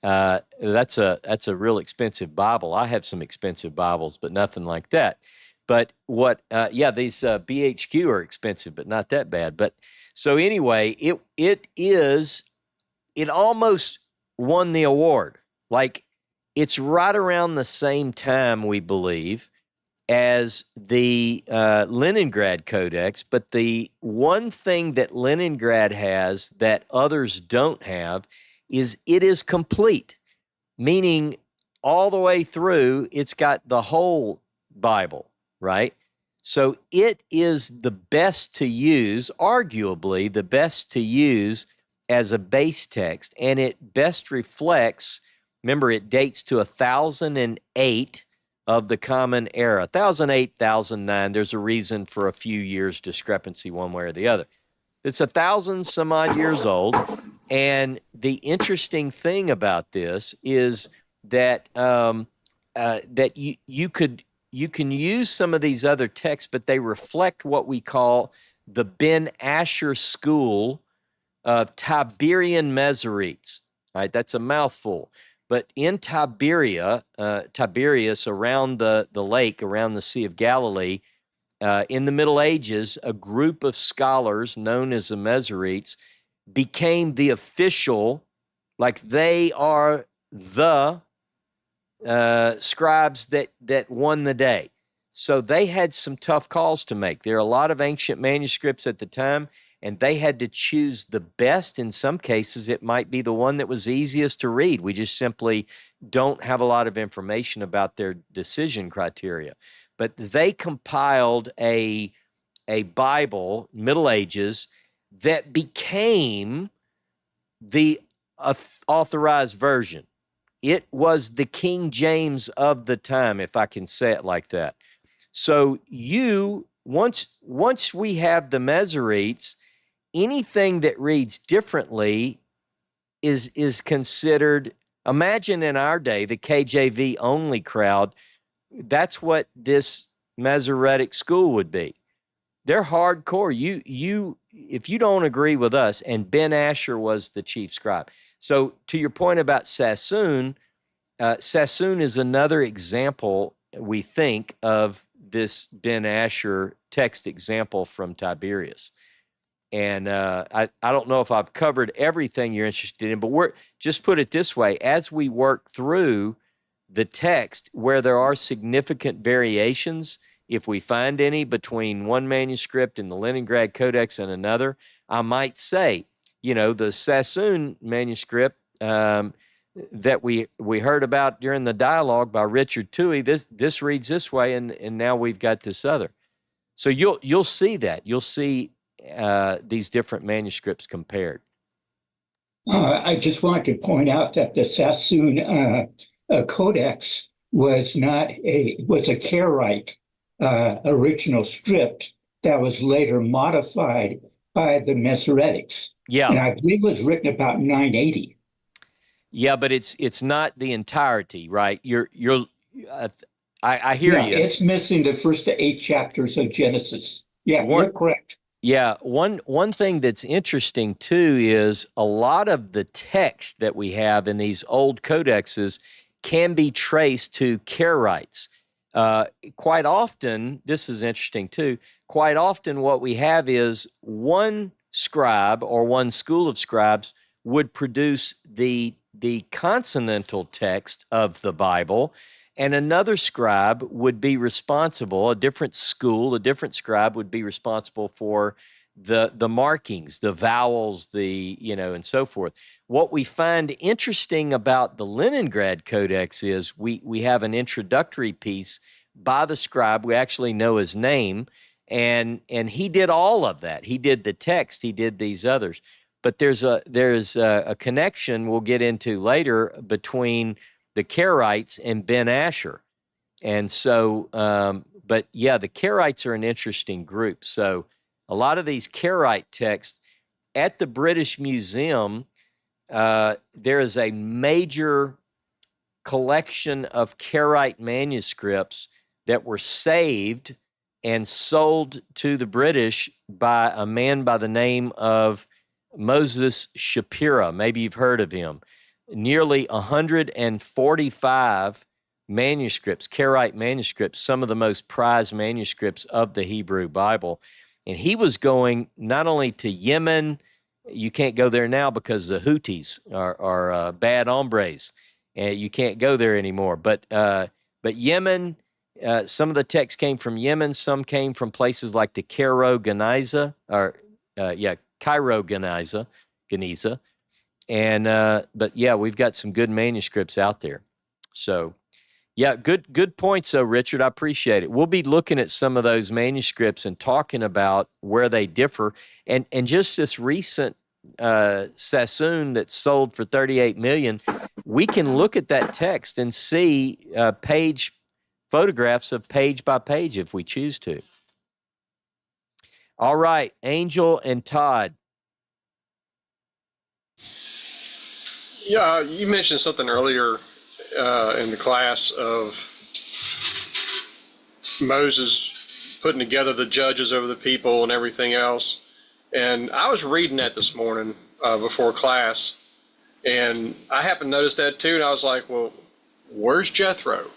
that's a real expensive Bible. I have some expensive Bibles, but nothing like that. But these BHQ are expensive, but not that bad. But so anyway, it almost won the award. Like, it's right around the same time, we believe, as the Leningrad Codex. But the one thing that Leningrad has that others don't have is it is complete, meaning all the way through, it's got the whole Bible, right? So it is the best to use, arguably the best to use as a base text, and it best reflects, remember, it dates to 1008 of the Common Era, 1008, 1009. There's a reason for a few years discrepancy one way or the other. It's 1,000 some odd years old, and the interesting thing about this is that that you can use some of these other texts, but they reflect what we call the Ben Asher school of Tiberian Masoretes. All right, that's a mouthful. But in Tiberias, around the lake, around the Sea of Galilee, in the Middle Ages, a group of scholars known as the Masoretes became the official, like they are the scribes that won the day. So they had some tough calls to make. There are a lot of ancient manuscripts at the time, and they had to choose the best. In some cases, it might be the one that was easiest to read. We just simply don't have a lot of information about their decision criteria. But they compiled a Bible, Middle Ages, that became the authorized version. It was the King James of the time, if I can say it like that. So once we have the Masoretes, anything that reads differently is considered. Imagine in our day, the KJV only crowd, that's what this Masoretic school would be. They're hardcore. If you don't agree with us, and Ben Asher was the chief scribe. So to your point about Sassoon, Sassoon is another example, we think, of this Ben Asher text example from Tiberius. And I don't know if I've covered everything you're interested in, but just put it this way: as we work through the text where there are significant variations, if we find any between one manuscript in the Leningrad Codex and another, I might say, the Sassoon manuscript that we heard about during the dialogue by Richard Toohey, this reads this way, and now we've got this other. So you'll see that. You'll see these different manuscripts compared. I just wanted to point out that the Sassoon Codex was a Karaite original script that was later modified by the Masoretics. Yeah, and I believe it was written about 980. Yeah, but it's not the entirety, right? I hear you. It's missing the first 8 chapters of Genesis. Yeah, you're correct. Yeah, one thing that's interesting too is a lot of the text that we have in these old codexes can be traced to Karaites. Quite often, this is interesting too, quite often what we have is one scribe or one school of scribes would produce the consonantal text of the Bible, and another scribe would be responsible, a different scribe would be responsible for the markings, the vowels, and so forth. What we find interesting about the Leningrad Codex is we have an introductory piece by the scribe. We actually know his name, and he did all of that. He did the text, he did these others. But there's a connection we'll get into later between the Karaites and Ben Asher. And so, but yeah, the Karaites are an interesting group. So a lot of these Karaite texts at the British Museum, there is a major collection of Karaite manuscripts that were saved and sold to the British by a man by the name of Moses Shapira. Maybe you've heard of him. Nearly 145 manuscripts, Karaite manuscripts, some of the most prized manuscripts of the Hebrew Bible. And he was going not only to Yemen, you can't go there now because the Houthis are bad hombres, and you can't go there anymore. But Yemen, some of the texts came from Yemen, some came from places like the Cairo Geniza, Geniza. And but yeah, we've got some good manuscripts out there. So yeah, good points though, Richard. I appreciate it. We'll be looking at some of those manuscripts and talking about where they differ. And just this recent Sassoon that sold for $38 million, we can look at that text and see photographs of page by page if we choose to. All right, Angel and Todd. Yeah, you mentioned something earlier in the class of Moses putting together the judges over the people and everything else. And I was reading that this morning before class, and I happened to notice that too. And I was like, well, where's Jethro?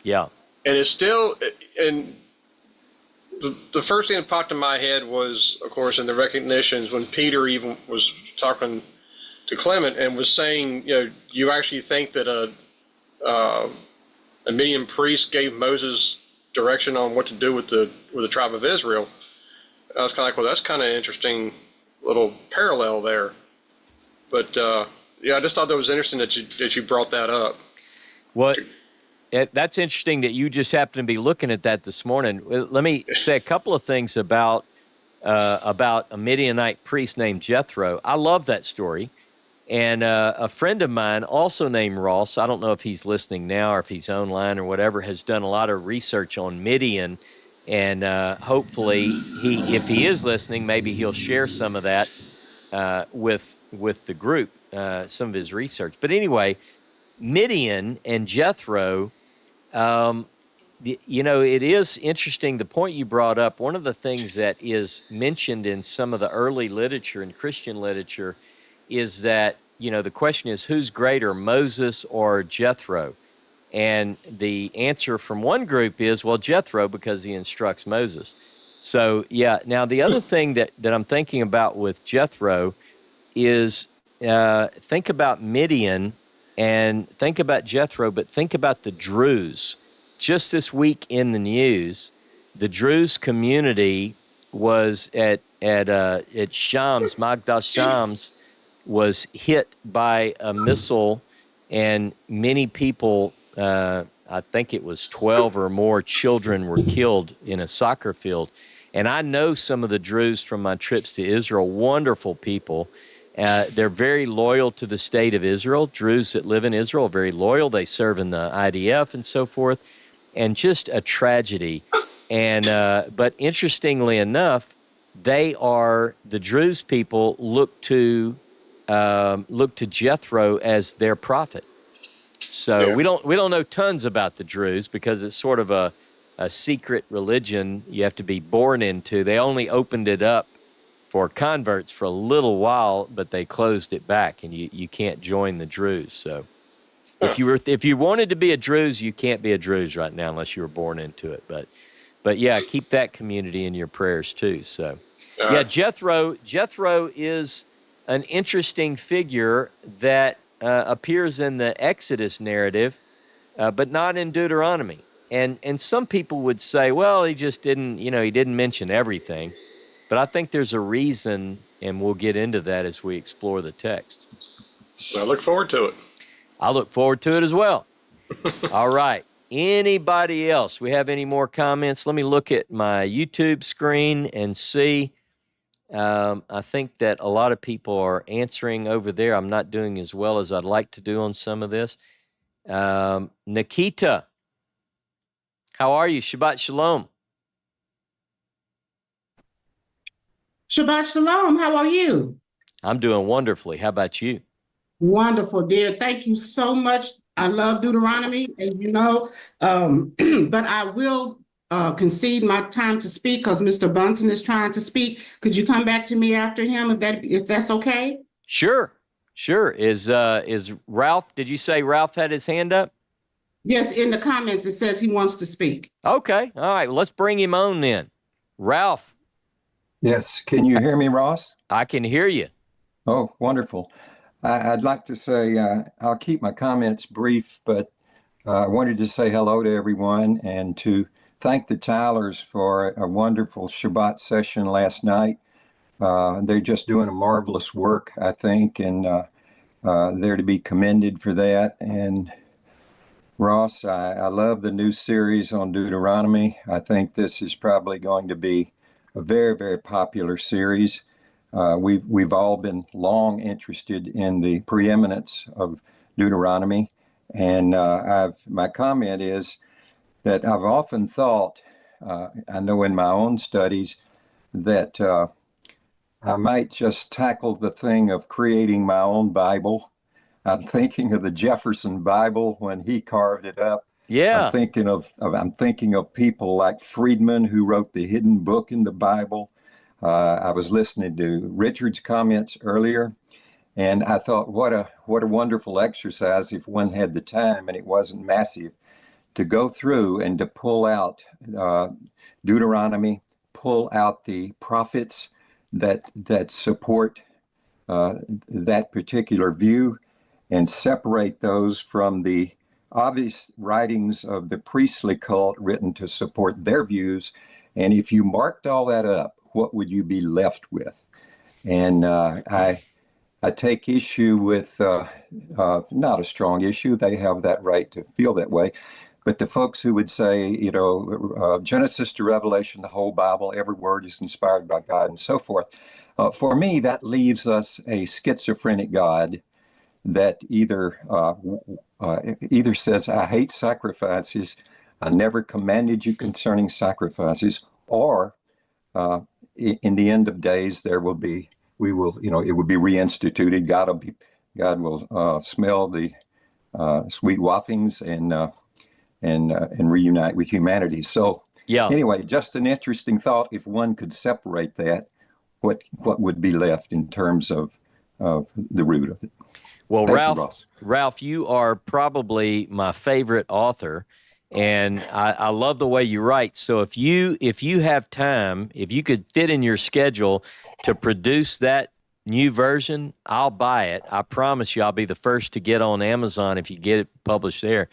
Yeah. And it's still, and the first thing that popped in my head was, of course, in the recognitions when Peter even was talking Clement and was saying, you actually think that a Midian priest gave Moses direction on what to do with the tribe of Israel. I was kind of like, well, that's kind of interesting little parallel there. But I just thought that was interesting that you brought that up. Well, that's interesting that you just happened to be looking at that this morning. Let me say a couple of things about a Midianite priest named Jethro. I love that story. And a friend of mine, also named Ross, I don't know if he's listening now or if he's online or whatever, has done a lot of research on Midian. And hopefully, if he is listening, maybe he'll share some of that with the group, some of his research. But anyway, Midian and Jethro, it is interesting, the point you brought up. One of the things that is mentioned in some of the early literature and Christian literature is that, the question is, who's greater, Moses or Jethro? And the answer from one group is, well, Jethro, because he instructs Moses. So, yeah. Now, the other thing that I'm thinking about with Jethro is think about Midian and think about Jethro, but think about the Druze. Just this week in the news, the Druze community was at Shams, Magdal Shams, was hit by a missile, and many people, I think it was 12 or more children, were killed in a soccer field. And I know some of the Druze from my trips to Israel, wonderful people. They're very loyal to the state of Israel. Druze that live in Israel are very loyal. They serve in the IDF and so forth. And just a tragedy. And but interestingly enough, the Druze people look to Jethro as their prophet. So we don't know tons about the Druze because it's sort of a secret religion you have to be born into. They only opened it up for converts for a little while, but they closed it back, and you can't join the Druze. So if you wanted to be a Druze, you can't be a Druze right now unless you were born into it. But yeah, keep that community in your prayers too. So yeah, Jethro is an interesting figure that appears in the Exodus narrative, but not in Deuteronomy. And some people would say, well, he just didn't, he didn't mention everything. But I think there's a reason, and we'll get into that as we explore the text. I look forward to it. I look forward to it as well. All right. Anybody else? We have any more comments? Let me look at my YouTube screen and see. I think that a lot of people are answering over there. I'm not doing as well as I'd like to do on some of this. Nikita, how are you? Shabbat Shalom. Shabbat Shalom. How are you? I'm doing wonderfully. How about you? Wonderful, dear. Thank you so much. I love Deuteronomy, as you know, but I will concede my time to speak because Mr. Bunton is trying to speak. Could you come back to me after him if that's okay? Sure. Is Ralph? Did you say Ralph had his hand up? Yes, in the comments it says he wants to speak. Okay. All right. Well, let's bring him on then. Ralph. Yes. Can you hear me, Ross? I can hear you. Oh, wonderful. I'd like to say I'll keep my comments brief, but I wanted to say hello to everyone and to thank the Tylers for a wonderful Shabbat session last night. They're just doing a marvelous work, I think, and they're to be commended for that. And Ross, I love the new series on Deuteronomy. I think this is probably going to be a very, very popular series. We've all been long interested in the preeminence of Deuteronomy, and my comment is that I've often thought, I know in my own studies, that I might just tackle the thing of creating my own Bible. I'm thinking of the Jefferson Bible when he carved it up. Yeah. I'm thinking of people like Friedman, who wrote the hidden book in the Bible. I was listening to Richard's comments earlier, and I thought, what a wonderful exercise if one had the time and it wasn't massive, to go through and to pull out Deuteronomy, pull out the prophets that support that particular view and separate those from the obvious writings of the priestly cult written to support their views. And if you marked all that up, what would you be left with? And I take issue with, not a strong issue, they have that right to feel that way, but the folks who would say, Genesis to Revelation, the whole Bible, every word is inspired by God and so forth. For me, that leaves us a schizophrenic God that either says, I hate sacrifices, I never commanded you concerning sacrifices, or in the end of days, it will be reinstituted. God will smell the sweet wafting and reunite with humanity. So anyway, just an interesting thought. If one could separate that, what would be left in terms of the root of it? Well, Thank you, Ralph, you are probably my favorite author, and I love the way you write. So if you have time, if you could fit in your schedule to produce that new version, I'll buy it. I promise you, I'll be the first to get on Amazon if you get it published there,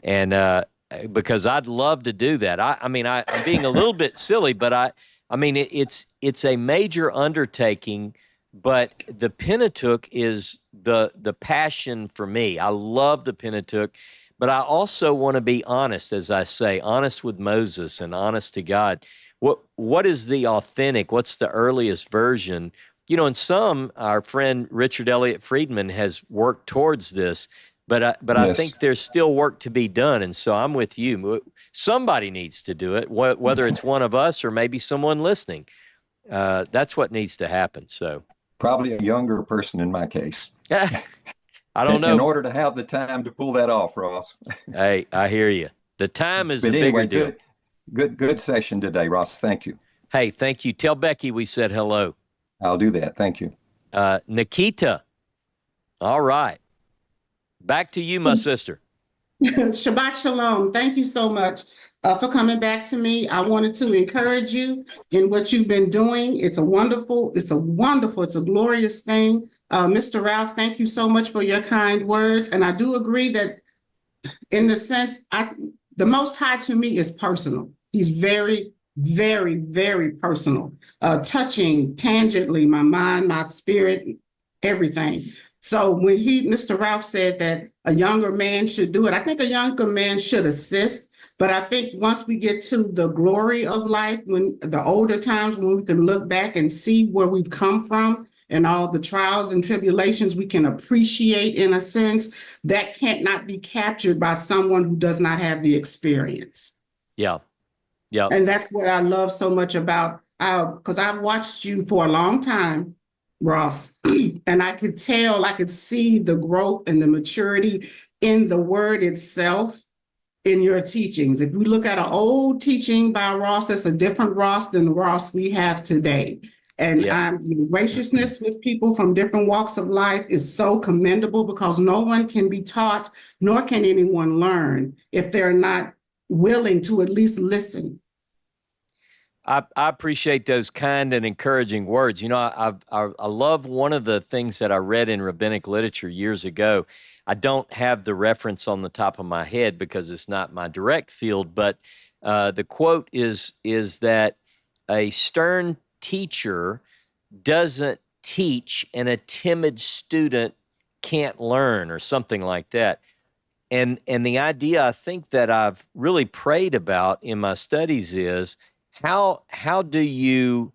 and because I'd love to do that. I'm being a little bit silly, but it's a major undertaking. But the Pentateuch is the passion for me. I love the Pentateuch, but I also want to be honest, as I say, honest with Moses and honest to God. What is the authentic? What's the earliest version? And some, our friend Richard Elliott Friedman has worked towards this, but Yes. I think there's still work to be done. And so I'm with you. Somebody needs to do it, whether it's one of us or maybe someone listening. That's what needs to happen. So. Probably a younger person in my case. I don't know. In order to have the time to pull that off, Ross. Hey, I hear you. The time is But the anyway, bigger deal. Good session today, Ross. Thank you. Hey, thank you. Tell Becky we said hello. I'll do that. Thank you. Nikita. All right. Back to you, my sister. Shabbat Shalom. Thank you so much for coming back to me. I wanted to encourage you in what you've been doing. It's a glorious thing. Mr. Ralph, thank you so much for your kind words. And I do agree that in the sense, the Most High to me is personal. He's very, very, very personal, touching tangentially my mind, my spirit, everything. So when Mr. Ralph said that a younger man should do it, I think a younger man should assist. But I think once we get to the glory of life, when the older times, when we can look back and see where we've come from and all the trials and tribulations we can appreciate in a sense, that can't not be captured by someone who does not have the experience. Yeah. Yeah. And that's what I love so much about, because I've watched you for a long time, Ross, and I could see the growth and the maturity in the word itself in your teachings. If we look at an old teaching by Ross, that's a different Ross than the Ross we have today. And graciousness with people from different walks of life is so commendable, because no one can be taught, nor can anyone learn if they're not willing to at least listen. I appreciate those kind and encouraging words. I love one of the things that I read in rabbinic literature years ago. I don't have the reference on the top of my head because it's not my direct field, but the quote is that a stern teacher doesn't teach and a timid student can't learn, or something like that. And the idea I think that I've really prayed about in my studies is, how do you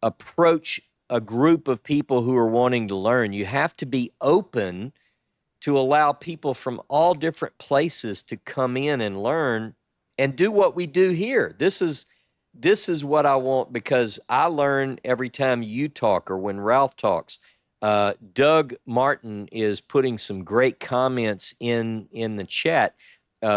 approach a group of people who are wanting to learn? You have to be open to allow people from all different places to come in and learn and do what we do here. This is what I want, because I learn every time you talk or when Ralph talks. Doug Martin is putting some great comments in the chat.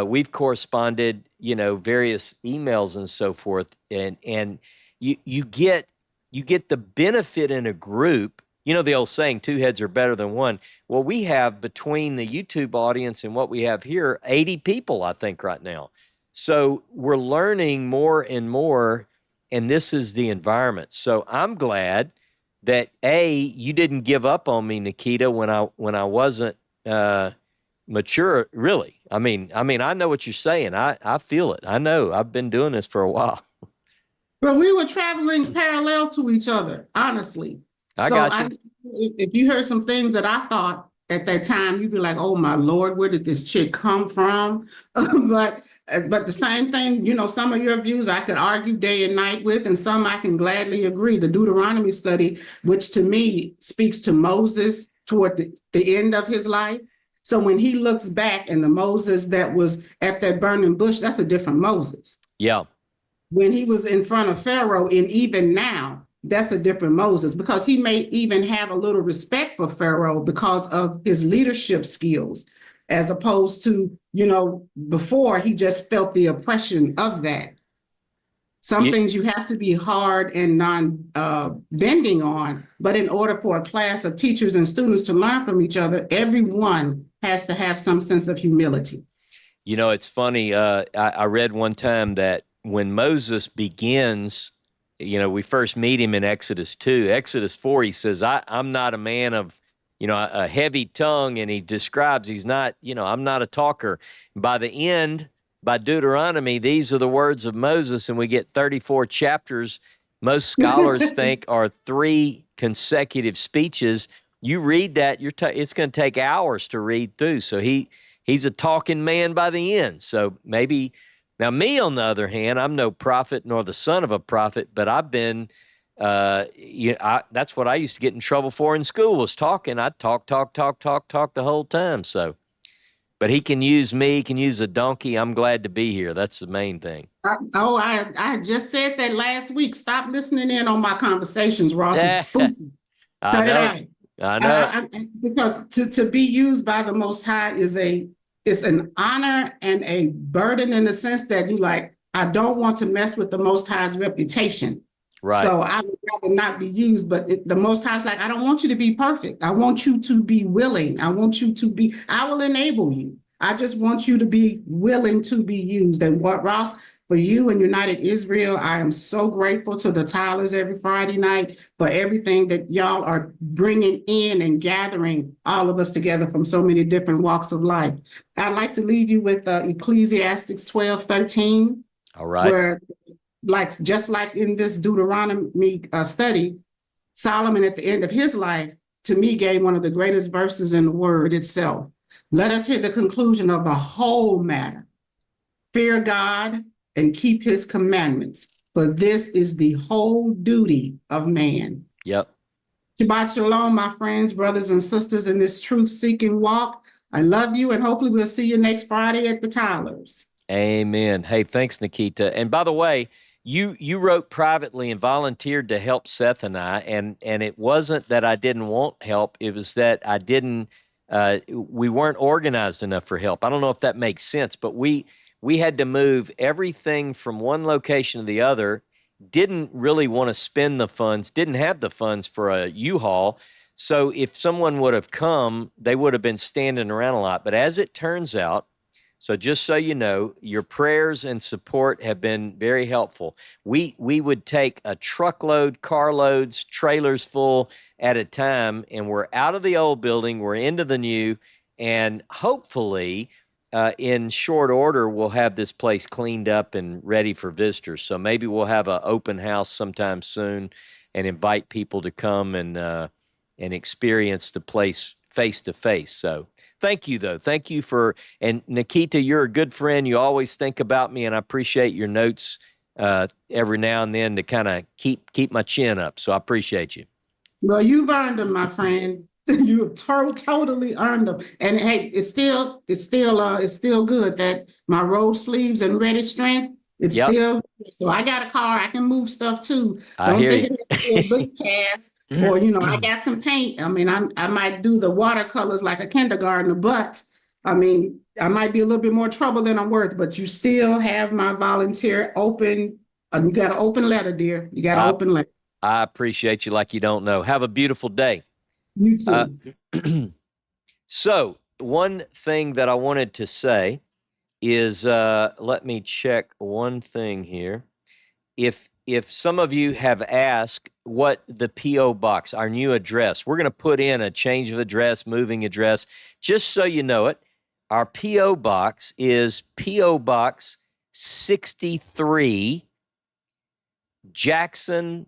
We've corresponded, various emails and so forth, and you get the benefit in a group. The old saying, two heads are better than one. Well, we have, between the YouTube audience and what we have here, 80 people, I think, right now. So we're learning more and more, and this is the environment. So I'm glad that you didn't give up on me, Nikita, when I wasn't mature. Really, I mean, I know what you're saying. I feel it. I know. I've been doing this for a while. But we were traveling parallel to each other, honestly. I So got you. if you heard some things that I thought at that time, you'd be like, "Oh my Lord, where did this chick come from?" But the same thing, some of your views I could argue day and night with, and some I can gladly agree. The Deuteronomy study, which to me speaks to Moses toward the end of his life. So when he looks back and the Moses that was at that burning bush, that's a different Moses. Yeah. When he was in front of Pharaoh, and even now, that's a different Moses, because he may even have a little respect for Pharaoh because of his leadership skills, as opposed to, before he just felt the oppression of that. Some things you have to be hard and non-bending on, but in order for a class of teachers and students to learn from each other, everyone has to have some sense of humility. It's funny. I read one time that when Moses begins, we first meet him in Exodus 2. Exodus 4, he says, I'm not a man of, a heavy tongue, and he describes he's not, I'm not a talker. By the end, by Deuteronomy, these are the words of Moses, and we get 34 chapters. Most scholars think are 3 consecutive speeches. You read that, it's going to take hours to read through. So he's a talking man by the end. So maybe, now me on the other hand, I'm no prophet nor the son of a prophet, but I've been, that's what I used to get in trouble for in school, was talking. I'd talk the whole time. So, but he can use me, can use a donkey. I'm glad to be here. That's the main thing. I just said that last week. Stop listening in on my conversations, Ross. It's spooky. I know. I know. Because to be used by the Most High is an honor and a burden, in the sense that I don't want to mess with the Most High's reputation. Right. So I would rather not be used, but the Most High's I don't want you to be perfect. I want you to be willing. I will enable you. I just want you to be willing to be used. And Ross, for you and United Israel, I am so grateful to the Tylers every Friday night for everything that y'all are bringing in and gathering all of us together from so many different walks of life. I'd like to leave you with Ecclesiastes 12:13. All right. Where, just like in this Deuteronomy study, Solomon at the end of his life, to me, gave one of the greatest verses in the word itself. Let us hear the conclusion of the whole matter. Fear God and keep his commandments, for this is the whole duty of man. Yep. Shabbat shalom, my friends, brothers and sisters in this truth-seeking walk. I love you, and hopefully we'll see you next Friday at the Tylers. Amen. Hey, thanks, Nikita. And by the way, you wrote privately and volunteered to help Seth and I, and it wasn't that I didn't want help. It was that I didn't, we weren't organized enough for help. I don't know if that makes sense, but we had to move everything from one location to the other, didn't really want to spend the funds, didn't have the funds for a U-Haul. So if someone would have come, they would have been standing around a lot. But as it turns out, so just so you know, your prayers and support have been very helpful. We would take a truckload, carloads, trailers full at a time, and we're out of the old building, we're into the new, and hopefully in short order, we'll have this place cleaned up and ready for visitors. So maybe we'll have an open house sometime soon and invite people to come and experience the place face to face. So thank you, though. Thank you and Nikita, you're a good friend. You always think about me, and I appreciate your notes every now and then to kind of keep my chin up. So I appreciate you. Well, you've earned them, my friend. You have totally earned them. And hey, it's still good that my rolled sleeves and ready strength. It's still, so I got a car, I can move stuff too. Don't think it has to be a big task. Or, I got some paint. I mean, I might do the watercolors like a kindergartner, but I mean, I might be a little bit more trouble than I'm worth, but you still have my volunteer open. You got an open letter, dear. You got an open letter. I appreciate you like you don't know. Have a beautiful day. You too. So one thing that I wanted to say is, let me check one thing here. If if some of you have asked what the P.O. box, our new address, we're going to put in a change of address, moving address, just so you know it. Our P.O. box is P.O. Box 63, Jackson,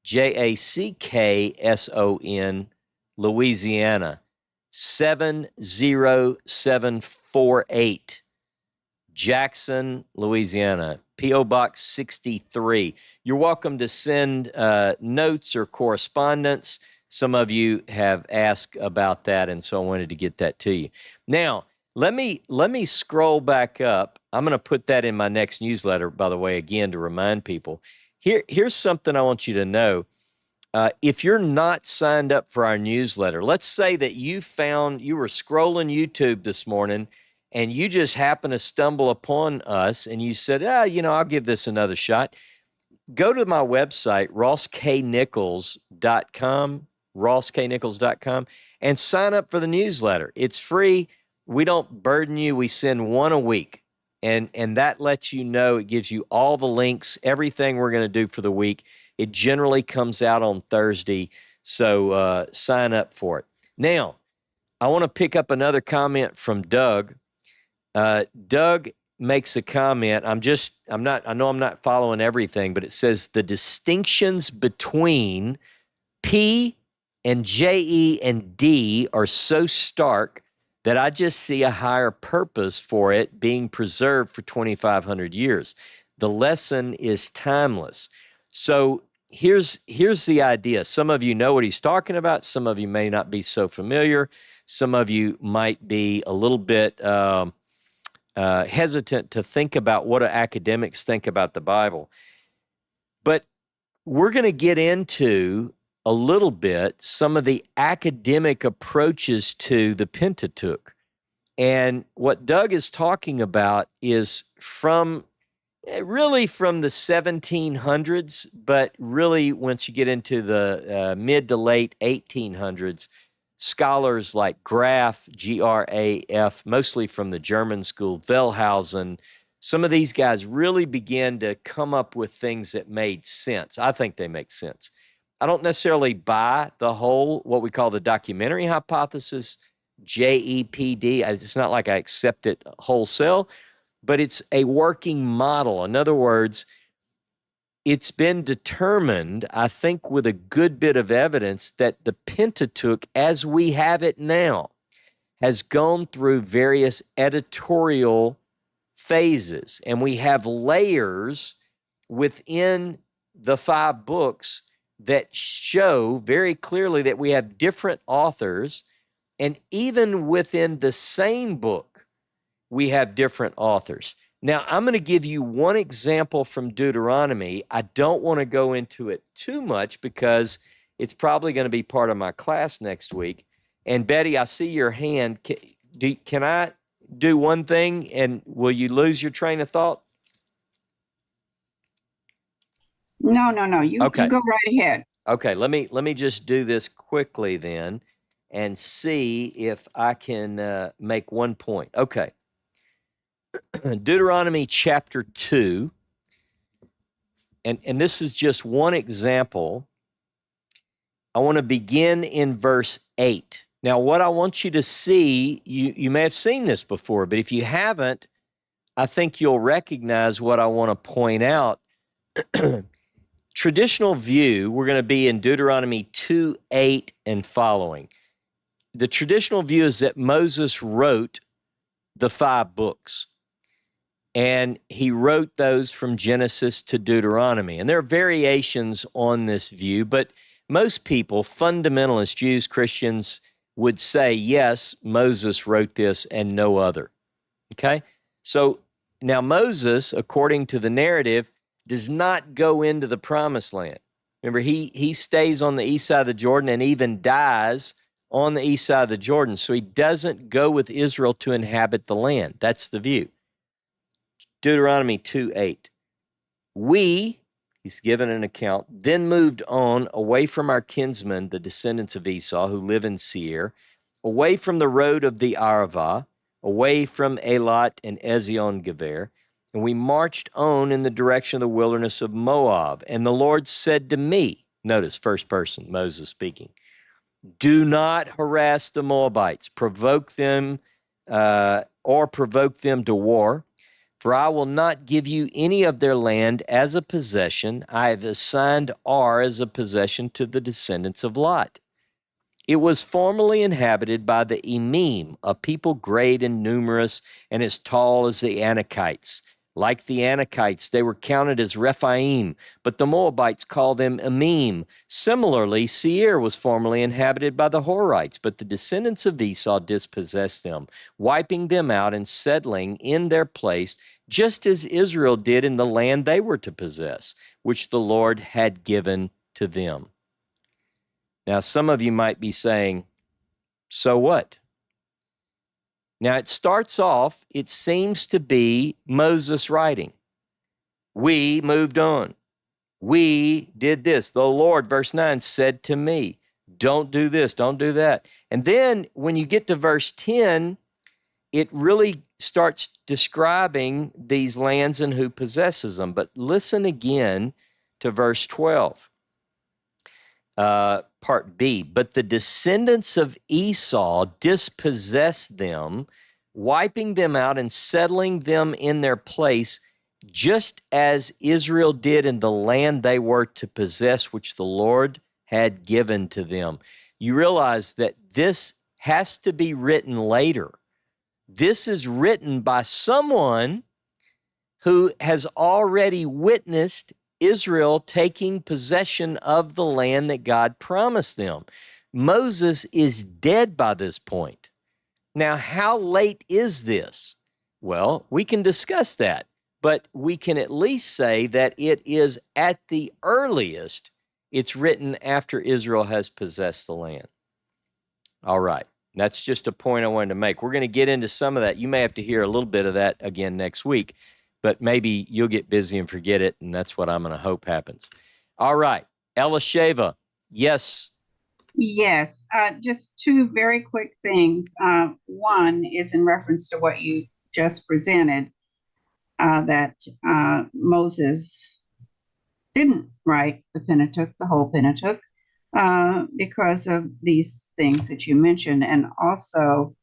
Jackson, Louisiana, 70748. Jackson, Louisiana, P.O. Box 63. You're welcome to send notes or correspondence. Some of you have asked about that, and so I wanted to get that to you. Now, let me scroll back up. I'm going to put that in my next newsletter, by the way, again, to remind people. Here's something I want you to know. If you're not signed up for our newsletter, let's say that you were scrolling YouTube this morning and you just happen to stumble upon us and you said, I'll give this another shot. Go to my website, rossknichols.com, rossknichols.com, and sign up for the newsletter. It's free. We don't burden you. We send one a week. And that lets you know, it gives you all the links, everything we're going to do for the week. It generally comes out on Thursday, so sign up for it. Now, I want to pick up another comment from Doug. Doug makes a comment. I know I'm not following everything, but it says the distinctions between P and JE and D are so stark that I just see a higher purpose for it being preserved for 2,500 years. The lesson is timeless. So here's the idea. Some of you know what he's talking about. Some of you may not be so familiar. Some of you might be a little bit hesitant to think about what do academics think about the Bible. But we're going to get into a little bit some of the academic approaches to the Pentateuch. And what Doug is talking about is really from the 1700s, but really once you get into the mid to late 1800s, scholars like Graf, Graf, mostly from the German school, Wellhausen, some of these guys really began to come up with things that made sense. I think they make sense. I don't necessarily buy the whole, what we call the documentary hypothesis, JEPD. It's not like I accept it wholesale, but it's a working model. In other words, it's been determined, I think with a good bit of evidence, that the Pentateuch, as we have it now, has gone through various editorial phases. And we have layers within the 5 books that show very clearly that we have different authors. And even within the same book, we have different authors. Now, I'm going to give you one example from Deuteronomy. I don't want to go into it too much because it's probably going to be part of my class next week. And Betty, I see your hand. Can I do one thing and will you lose your train of thought? No. You go right ahead. Okay, let me just do this quickly then and see if I can make one point. Okay. Deuteronomy chapter 2, and this is just one example. I want to begin in verse 8. Now, what I want you to see, you may have seen this before, but if you haven't, I think you'll recognize what I want to point out. Traditional view, we're going to be in Deuteronomy 2:8 and following. The traditional view is that Moses wrote the 5 books. And he wrote those from Genesis to Deuteronomy. And there are variations on this view, but most people, fundamentalist Jews, Christians, would say, yes, Moses wrote this and no other. Okay? So now Moses, according to the narrative, does not go into the promised land. Remember, he stays on the east side of the Jordan and even dies on the east side of the Jordan. So he doesn't go with Israel to inhabit the land. That's the view. Deuteronomy 2:8. He's given an account, then moved on away from our kinsmen, the descendants of Esau, who live in Seir, away from the road of the Arava, away from Elat and Ezion Geber, And we marched on in the direction of the wilderness of Moab. And the Lord said to me, notice first person, Moses speaking, do not harass the Moabites, provoke them to war, for I will not give you any of their land as a possession. I have assigned Ar as a possession to the descendants of Lot. It was formerly inhabited by the Emim, a people great and numerous and as tall as the Anakites. Like the Anakites, they were counted as Rephaim, but the Moabites call them Emim. Similarly, Seir was formerly inhabited by the Horites, but the descendants of Esau dispossessed them, wiping them out and settling in their place, just as Israel did in the land they were to possess, which the Lord had given to them. Now, some of you might be saying, so what? Now, it starts off, it seems to be Moses writing. We moved on. We did this. The Lord, verse 9, said to me, don't do this, don't do that. And then when you get to verse 10, it really starts describing these lands and who possesses them. But listen again to verse 12. Part B, but the descendants of Esau dispossessed them, wiping them out and settling them in their place, just as Israel did in the land they were to possess, which the Lord had given to them. You realize that this has to be written later. This is written by someone who has already witnessed Israel taking possession of the land that God promised them. Moses is dead by this point. Now, how late is this? Well, we can discuss that, but we can at least say that it is at the earliest, it's written after Israel has possessed the land. All right. That's just a point I wanted to make. We're going to get into some of that. You may have to hear a little bit of that again next week, but maybe you'll get busy and forget it, and that's what I'm going to hope happens. All right. Elisheva, yes. Yes, just two very quick things. One is in reference to what you just presented, that Moses didn't write the Pentateuch, the whole Pentateuch, because of these things that you mentioned. And also,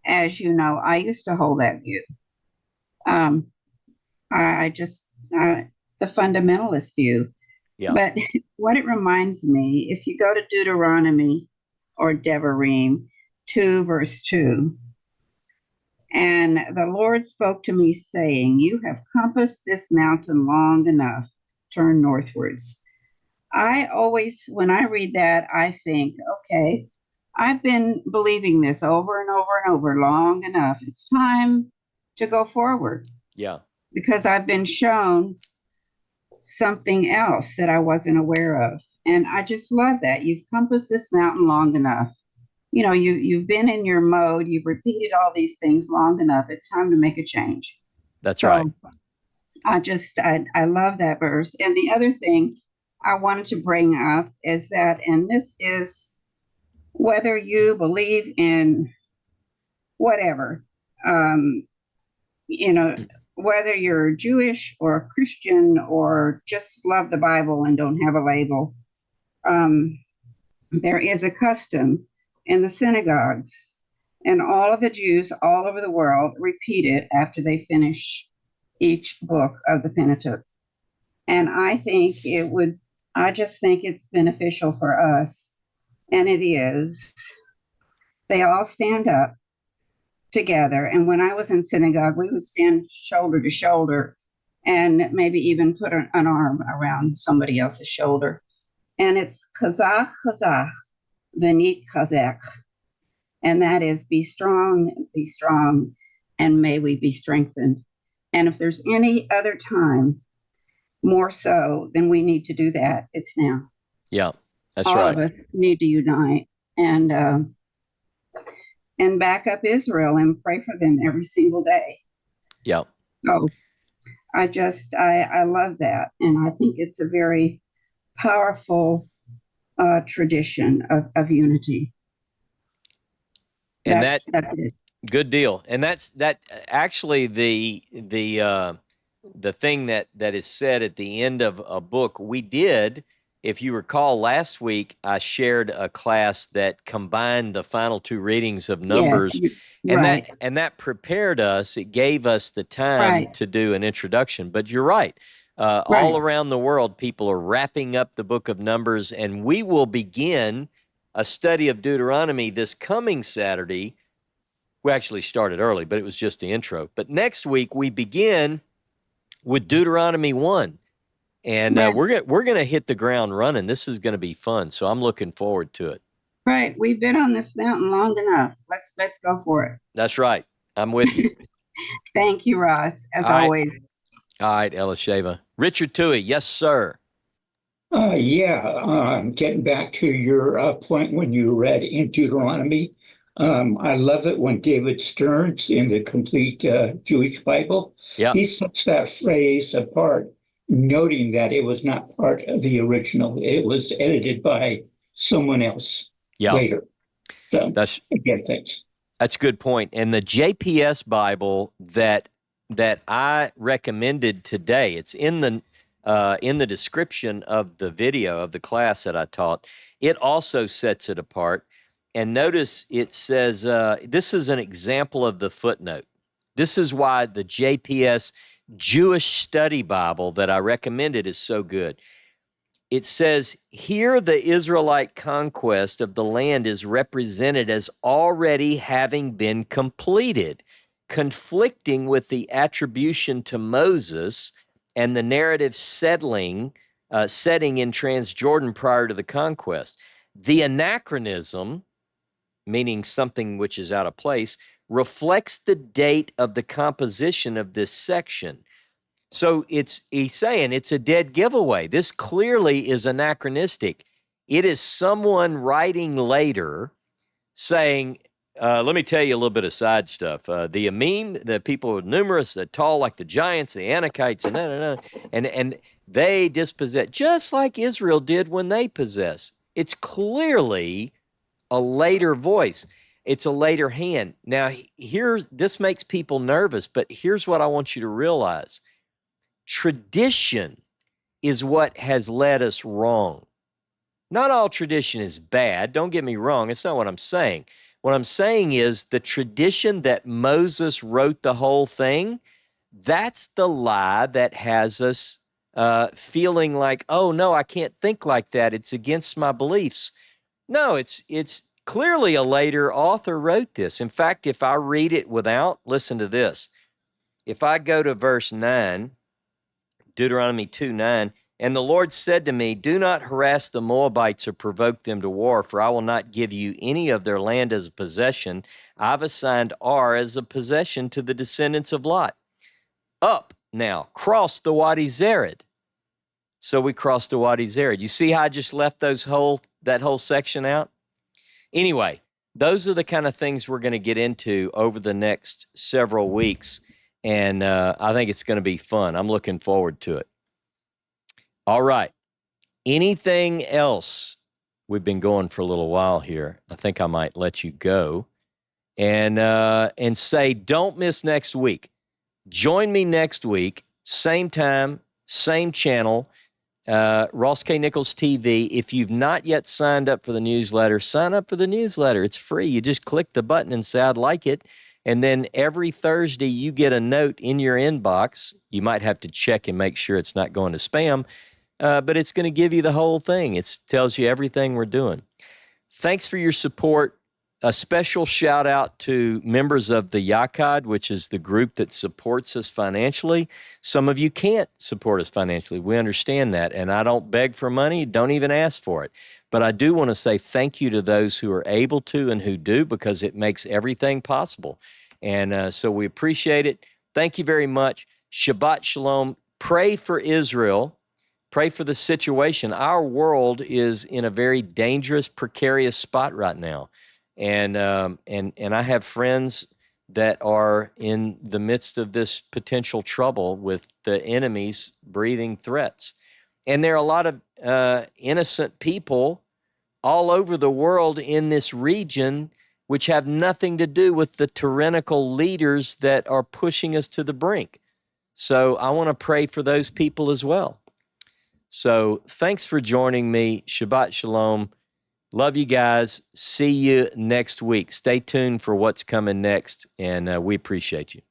as you know, I used to hold that view. The fundamentalist view. Yeah. But what it reminds me, if you go to Deuteronomy or Devarim 2, verse 2, and the Lord spoke to me, saying, you have compassed this mountain long enough, turn northwards. I always, when I read that, I think, okay, I've been believing this over and over and over long enough. It's time to go forward. Yeah. Because I've been shown something else that I wasn't aware of. And I just love that. You've compassed this mountain long enough. You know, you've been in your mode. You've repeated all these things long enough. It's time to make a change. That's right. I love that verse. And the other thing I wanted to bring up is that, and this is whether you believe in whatever, whether you're Jewish or a Christian or just love the Bible and don't have a label, there is a custom in the synagogues, and all of the Jews all over the world repeat it after they finish each book of the Pentateuch. And I just think it's beneficial for us, and it is. They all stand up together. And when I was in synagogue, we would stand shoulder to shoulder and maybe even put an arm around somebody else's shoulder. And it's chazak, chazak, v'nit chazek. And that is be strong, and may we be strengthened. And if there's any other time more so than we need to do that, it's now. Yeah, that's all right. All of us need to unite and back up Israel and pray for them every single day. Yeah. So I love that. And I think it's a very powerful tradition of unity. And that's it. Good deal. And that's that actually the thing that is said at the end of a book. We did, if you recall, last week I shared a class that combined the final two readings of Yes, Numbers, and right, that prepared us. It gave us the time right, to do an introduction. But you're right. All right. around the world, people are wrapping up the book of Numbers, and we will begin a study of Deuteronomy this coming Saturday. We actually started early, but it was just the intro. But next week we begin with Deuteronomy 1, and Right. we're gonna hit the ground running. This is gonna be fun, so I'm looking forward to it. Right. We've been on this mountain long enough. Let's go for it. That's right. I'm with you. Thank you, Ross, as All right. always. All right, Elisheva. Richard Tui, yes, sir. Getting back to your point when you read in Deuteronomy, I love it when David Stearns in the Complete Jewish Bible, Yeah. he sets that phrase apart, noting that it was not part of the original. It was edited by someone else Yeah. later. So That's again, thanks. That's a good point. And the JPS Bible that I recommended today, it's in the description of the video of the class that I taught. It also sets it apart. And notice it says, this is an example of the footnote. This is why the JPS Jewish Study Bible that I recommended is so good. It says, here the Israelite conquest of the land is represented as already having been completed, conflicting with the attribution to Moses and the narrative setting in Transjordan prior to the conquest. The anachronism, meaning something which is out of place, reflects the date of the composition of this section. So he's saying it's a dead giveaway. This clearly is anachronistic. It is someone writing later saying, let me tell you a little bit of side stuff. The Amim, the people are numerous, tall like the giants, the Anakites, and they dispossess, just like Israel did when they possess. It's clearly a later voice. It's a later hand. Now, this makes people nervous, but here's what I want you to realize. Tradition is what has led us wrong. Not all tradition is bad. Don't get me wrong. It's not what I'm saying. What I'm saying is the tradition that Moses wrote the whole thing, that's the lie that has us feeling like, oh, no, I can't think like that. It's against my beliefs. No, it's clearly a later author wrote this. In fact, if I read it without, listen to this. If I go to verse 9, Deuteronomy 2:9, and the Lord said to me, do not harass the Moabites or provoke them to war, for I will not give you any of their land as a possession. I've assigned Ar as a possession to the descendants of Lot. Up now, cross the Wadi Zered. So we crossed the Wadi Zered. You see how I just left that whole section out? Anyway, those are the kind of things we're going to get into over the next several weeks. And I think it's going to be fun. I'm looking forward to it. All right. Anything else? We've been going for a little while here. I think I might let you go and say, don't miss next week. Join me next week, same time, same channel, Ross K. Nichols TV. If you've not yet signed up for the newsletter, sign up for the newsletter. It's free. You just click the button and say, I'd like it. And then every Thursday, you get a note in your inbox. You might have to check and make sure it's not going to spam, but it's going to give you the whole thing. It tells you everything we're doing. Thanks for your support. A special shout out to members of the Yachad, which is the group that supports us financially. Some of you can't support us financially. We understand that. And I don't beg for money, don't even ask for it. But I do want to say thank you to those who are able to and who do, because it makes everything possible. And so we appreciate it. Thank you very much. Shabbat Shalom. Pray for Israel. Pray for the situation. Our world is in a very dangerous, precarious spot right now. And I have friends that are in the midst of this potential trouble with the enemies breathing threats. And there are a lot of innocent people all over the world in this region which have nothing to do with the tyrannical leaders that are pushing us to the brink. So I want to pray for those people as well. So thanks for joining me. Shabbat Shalom. Love you guys. See you next week. Stay tuned for what's coming next, and we appreciate you.